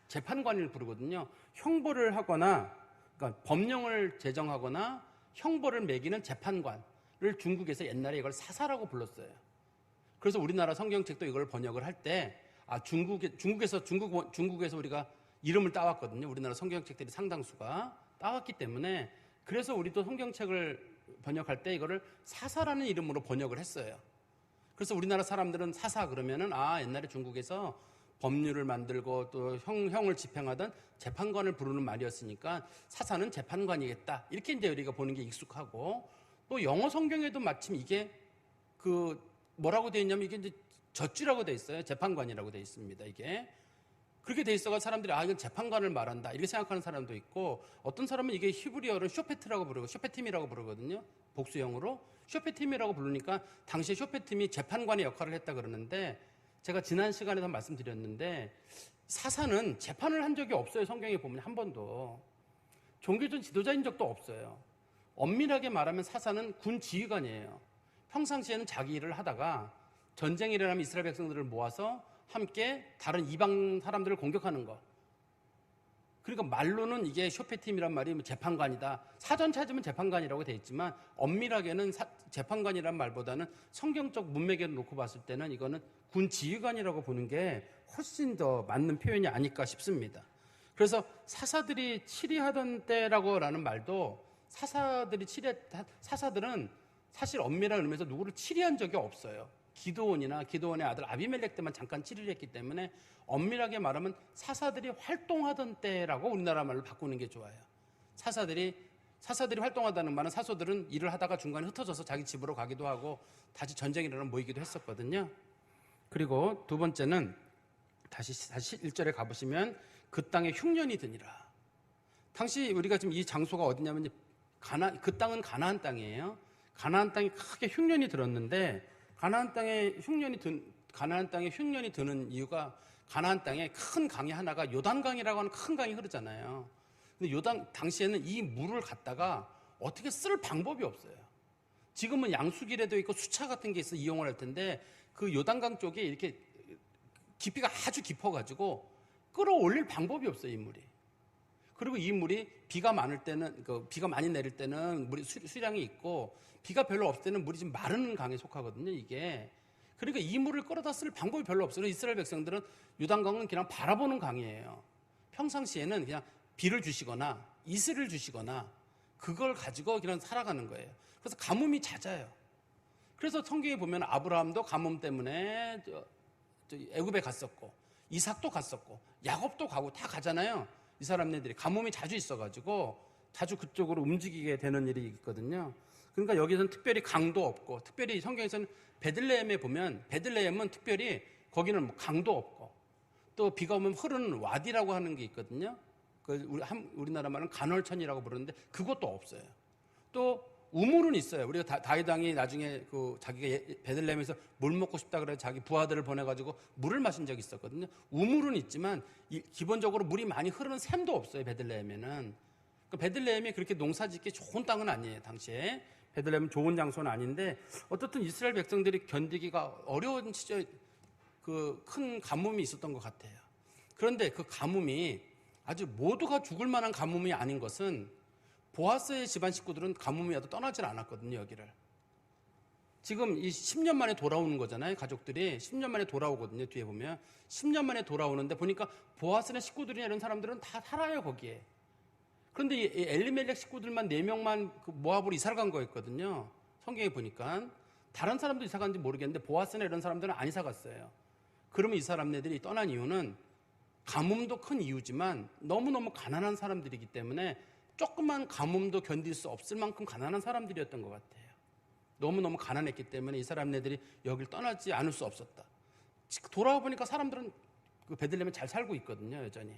재판관을 부르거든요. 형벌을 하거나, 그러니까 법령을 제정하거나 형벌을 매기는 재판관을 중국에서 옛날에 이걸 사사라고 불렀어요. 그래서 우리나라 성경책도 이걸 번역을 할 때 중국에서 우리가 이름을 따왔거든요. 우리나라 성경책들이 상당수가 따왔기 때문에, 그래서 우리도 성경책을 번역할 때 이거를 사사라는 이름으로 번역을 했어요. 그래서 우리나라 사람들은 사사 그러면은 옛날에 중국에서 법률을 만들고 또 형을 집행하던 재판관을 부르는 말이었으니까 사사는 재판관이겠다. 이렇게 이제 우리가 보는 게 익숙하고, 또 영어 성경에도 마침 이게 뭐라고 되어 있냐면 이게 이제 저지라고 되어 있어요. 재판관이라고 되어 있습니다. 이게. 그렇게 돼 있어가 사람들이 이건 재판관을 말한다 이렇게 생각하는 사람도 있고, 어떤 사람은 이게 히브리어로 쇼페트라고 부르고 쇼페팀이라고 부르거든요. 복수형으로 쇼페팀이라고 부르니까 당시에 쇼페팀이 재판관의 역할을 했다 그러는데, 제가 지난 시간에도 말씀드렸는데 사사는 재판을 한 적이 없어요. 성경에 보면 한 번도. 종교적 지도자인 적도 없어요. 엄밀하게 말하면 사사는 군 지휘관이에요. 평상시에는 자기 일을 하다가 전쟁이 일어나면 이스라엘 백성들을 모아서 함께 다른 이방 사람들을 공격하는 것. 그러니까 말로는 이게 쇼페팀이란 말이 재판관이다. 사전 찾으면 재판관이라고 되어 있지만 엄밀하게는 재판관이란 말보다는 성경적 문맥에 놓고 봤을 때는 이거는 군 지휘관이라고 보는 게 훨씬 더 맞는 표현이 아닐까 싶습니다. 그래서 사사들이 치리하던 때라고라는 말도 사사들은 사실 엄밀한 의미에서 누구를 치리한 적이 없어요. 기드온의 아들 아비멜렉 때만 잠깐 치리를 했기 때문에 엄밀하게 말하면 사사들이 활동하던 때라고 우리나라 말로 바꾸는 게 좋아요. 사사들이 활동하다는 말은 사소들은 일을 하다가 중간에 흩어져서 자기 집으로 가기도 하고 다시 전쟁이 일어나면 모이기도 했었거든요. 그리고 두 번째는 다시 1절에 가보시면 그 땅에 흉년이 드니라. 당시 우리가 지금 이 장소가 어디냐면 그 땅은 가나안 땅이에요. 가나안 땅이 크게 흉년이 들었는데, 가나안 땅에 흉년이 가나안 땅에 흉년이 드는 이유가 가나안 땅에 큰 강이 하나가 요단강이라고 하는 큰 강이 흐르잖아요. 근데 당시에는 이 물을 갖다가 어떻게 쓸 방법이 없어요. 지금은 양수기라도 있고 수차 같은 게 있어 이용을 할 텐데 그 요단강 쪽에 이렇게 깊이가 아주 깊어가지고 끌어올릴 방법이 없어요, 이 물이. 그리고 이 물이 비가 많을 때는, 비가 많이 내릴 때는 물이 수량이 있고 비가 별로 없을 때는 물이 좀 마른 강에 속하거든요, 이게. 그러니까 이 물을 끌어다 쓸 방법이 별로 없어요. 이스라엘 백성들은 요단강은 그냥 바라보는 강이에요. 평상시에는 그냥 비를 주시거나 이슬을 주시거나 그걸 가지고 그냥 살아가는 거예요. 그래서 가뭄이 잦아요. 그래서 성경에 보면 아브라함도 가뭄 때문에 애굽에 갔었고 이삭도 갔었고 야곱도 가고 다 가잖아요. 이 사람네들이 가뭄이 자주 있어가지고 자주 그쪽으로 움직이게 되는 일이 있거든요. 그러니까 여기서는 특별히 강도 없고, 특별히 성경에서는 베들레헴에 보면 베들레헴은 특별히 거기는 뭐 강도 없고 또 비가 오면 흐르는 와디라고 하는 게 있거든요. 우리나라 말은 간헐천이라고 부르는데 그것도 없어요. 또 우물은 있어요. 우리가 다윗 왕이 나중에 자기가 베들레헴에서 물 먹고 싶다 그래 자기 부하들을 보내가지고 물을 마신 적이 있었거든요. 우물은 있지만 기본적으로 물이 많이 흐르는 샘도 없어요. 베들레헴에는. 그러니까 베들레헴이 그렇게 농사짓기 좋은 땅은 아니에요. 당시에 베들레헴은 좋은 장소는 아닌데 어떻든 이스라엘 백성들이 견디기가 어려운 시절 큰 가뭄이 있었던 것 같아요. 그런데 그 가뭄이 아주 모두가 죽을 만한 가뭄이 아닌 것은 보아스의 집안 식구들은 가뭄이 와도 떠나질 않았거든요, 여기를. 지금 이 10년 만에 돌아오는 거잖아요, 가족들이. 10년 만에 돌아오거든요, 뒤에 보면. 10년 만에 돌아오는데 보니까 보아스의 식구들이나 이런 사람들은 다 살아요, 거기에. 그런데 이 엘리멜렉 식구들만 4명만 모압으로 이사를 간 거였거든요. 성경에 보니까. 다른 사람도 이사 간지 모르겠는데 보아스나 이런 사람들은 안 이사 갔어요. 그러면 이 사람네들이 떠난 이유는 가뭄도 큰 이유지만 너무너무 가난한 사람들이기 때문에 조그만 가뭄도 견딜 수 없을 만큼 가난한 사람들이었던 것 같아요. 너무너무 가난했기 때문에 이 사람네들이 여길 떠나지 않을 수 없었다. 돌아와 보니까 사람들은 베들레헴에 잘 살고 있거든요, 여전히.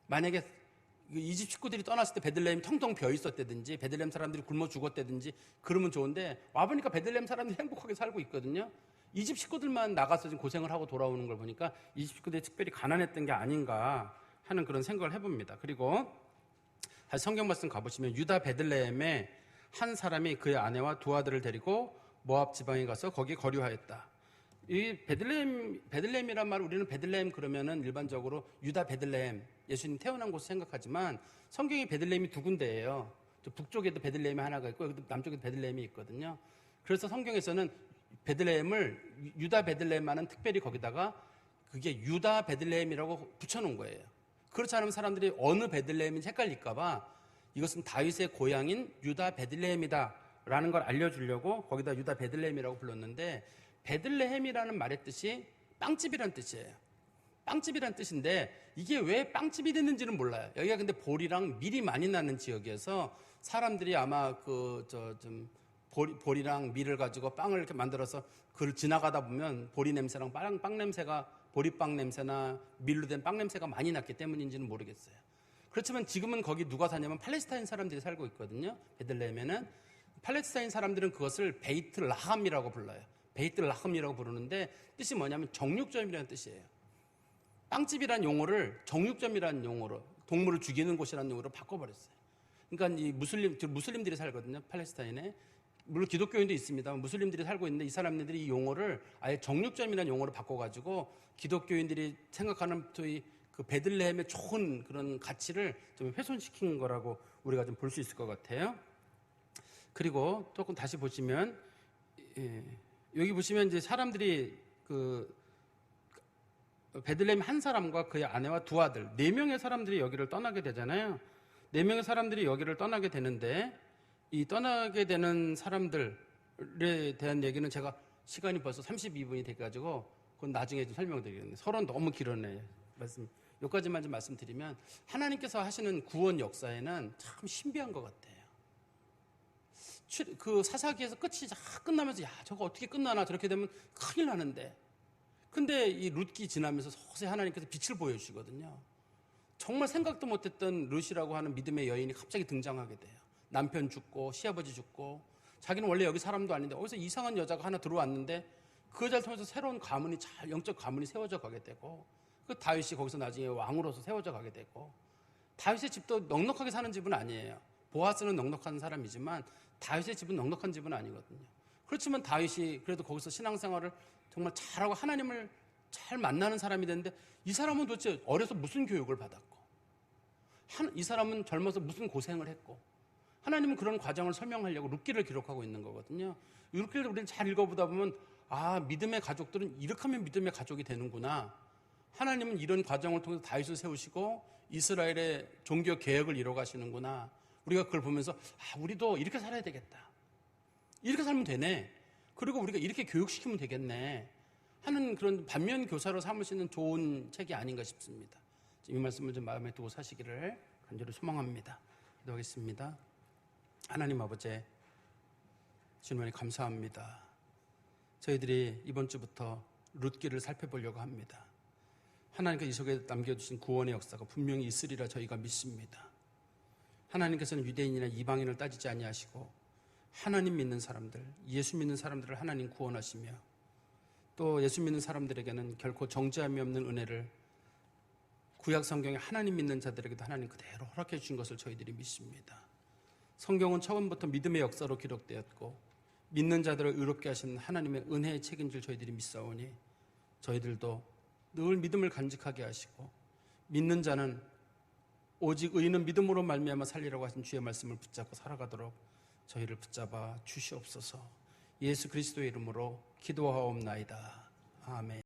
만약에 이 집 식구들이 떠났을 때 베들레헴이 텅텅 비어 있었다든지 베들레헴 사람들이 굶어 죽었다든지 그러면 좋은데 와보니까 베들레헴 사람들이 행복하게 살고 있거든요. 이 집 식구들만 나가서 지금 고생을 하고 돌아오는 걸 보니까 이 집 식구들이 특별히 가난했던 게 아닌가 하는 그런 생각을 해봅니다. 그리고 다시 성경 말씀 가보시면 유다 베들레헴에 한 사람이 그의 아내와 두 아들을 데리고 모압 지방에 가서 거기 거류하였다. 이 베들레헴이란 말 우리는 베들레헴 그러면은 일반적으로 유다 베들레헴 예수님 태어난 곳을 생각하지만 성경에 베들레헴이 두 군데예요. 북쪽에도 베들레헴이 하나가 있고 남쪽에도 베들레헴이 있거든요. 그래서 성경에서는 베들레헴을 유다 베들레헴만은 특별히 거기다가 그게 유다 베들레헴이라고 붙여놓은 거예요. 그렇지 않으면 사람들이 어느 베들레헴인지 헷갈릴까봐 이것은 다윗의 고향인 유다 베들레헴이다 라는 걸 알려주려고 거기다 유다 베들레헴이라고 불렀는데 베들레헴이라는 말의 뜻이 빵집이라는 뜻이에요. 빵집이라는 뜻인데 이게 왜 빵집이 됐는지는 몰라요. 여기가 근데 보리랑 밀이 많이 나는 지역이어서 사람들이 아마 보리랑 밀을 가지고 빵을 이렇게 만들어서 그걸 지나가다 보면 보리 냄새랑 빵 냄새가 보리빵 냄새나 밀로 된 빵 냄새가 많이 났기 때문인지는 모르겠어요. 그렇지만 지금은 거기 누가 사냐면 팔레스타인 사람들이 살고 있거든요. 베들레헴에는. 팔레스타인 사람들은 그것을 베이트 라함이라고 불러요. 베이트 라함이라고 부르는데 뜻이 뭐냐면 정육점이라는 뜻이에요. 빵집이라는 용어를 정육점이라는 용어로 동물을 죽이는 곳이라는 용어로 바꿔버렸어요. 그러니까 이 무슬림들이 살거든요. 팔레스타인에. 물론 기독교인도 있습니다. 무슬림들이 살고 있는데 이 사람들이 이 용어를 아예 정육점이라는 용어로 바꿔가지고 기독교인들이 생각하는 그 베들레헴의 좋은 그런 가치를 좀 훼손시킨 거라고 우리가 좀 볼 수 있을 것 같아요. 그리고 조금 다시 보시면 여기 보시면 이제 사람들이 베들레헴 한 사람과 그의 아내와 두 아들 4명의 사람들이 여기를 떠나게 되잖아요. 4명의 사람들이 여기를 떠나게 되는데 이 떠나게 되는 사람들에 대한 얘기는 제가 시간이 벌써 32분이 돼가지고 그건 나중에 좀 설명드리겠습니다. 서론 너무 길었네요. 여기까지만 좀 말씀드리면 하나님께서 하시는 구원 역사에는 참 신비한 것 같아요. 그 사사기에서 끝이 끝나면서 저거 어떻게 끝나나 저렇게 되면 큰일 나는데 근데 이 룻기 지나면서 서서히 하나님께서 빛을 보여주시거든요. 정말 생각도 못했던 룻이라고 하는 믿음의 여인이 갑자기 등장하게 돼요. 남편 죽고 시아버지 죽고 자기는 원래 여기 사람도 아닌데 어디서 이상한 여자가 하나 들어왔는데 그 여자를 통해서 새로운 가문이 영적 가문이 세워져 가게 되고, 그 다윗이 거기서 나중에 왕으로서 세워져 가게 되고, 다윗의 집도 넉넉하게 사는 집은 아니에요. 보아스는 넉넉한 사람이지만 다윗의 집은 넉넉한 집은 아니거든요. 그렇지만 다윗이 그래도 거기서 신앙생활을 정말 잘하고 하나님을 잘 만나는 사람이 됐는데, 이 사람은 도대체 어려서 무슨 교육을 받았고, 이 사람은 젊어서 무슨 고생을 했고, 하나님은 그런 과정을 설명하려고 룻기를 기록하고 있는 거거든요. 이 룻기를 우리는 잘 읽어보다 보면, 아, 믿음의 가족들은 이렇게 하면 믿음의 가족이 되는구나. 하나님은 이런 과정을 통해서 다윗을 세우시고 이스라엘의 종교 개혁을 이뤄가시는구나. 우리가 그걸 보면서, 아, 우리도 이렇게 살아야 되겠다. 이렇게 살면 되네. 그리고 우리가 이렇게 교육시키면 되겠네 하는 그런 반면 교사로 삼을 수 있는 좋은 책이 아닌가 싶습니다. 이 말씀을 좀 마음에 두고 사시기를 간절히 소망합니다. 기도하겠습니다. 하나님 아버지, 주님을 감사합니다. 저희들이 이번 주부터 룻기를 살펴보려고 합니다. 하나님께서 이 속에 남겨주신 구원의 역사가 분명히 있으리라 저희가 믿습니다. 하나님께서는 유대인이나 이방인을 따지지 아니하시고 하나님 믿는 사람들, 예수 믿는 사람들을 하나님 구원하시며, 또 예수 믿는 사람들에게는 결코 정죄함이 없는 은혜를 구약 성경에 하나님 믿는 자들에게도 하나님 그대로 허락해 주신 것을 저희들이 믿습니다. 성경은 처음부터 믿음의 역사로 기록되었고 믿는 자들을 의롭게 하신 하나님의 은혜의 책인 줄 저희들이 믿사오니, 저희들도 늘 믿음을 간직하게 하시고, 믿는 자는 오직 의인은 믿음으로 말미암아 살리라고 하신 주의 말씀을 붙잡고 살아가도록 저희를 붙잡아 주시옵소서. 예수 그리스도의 이름으로 기도하옵나이다. 아멘.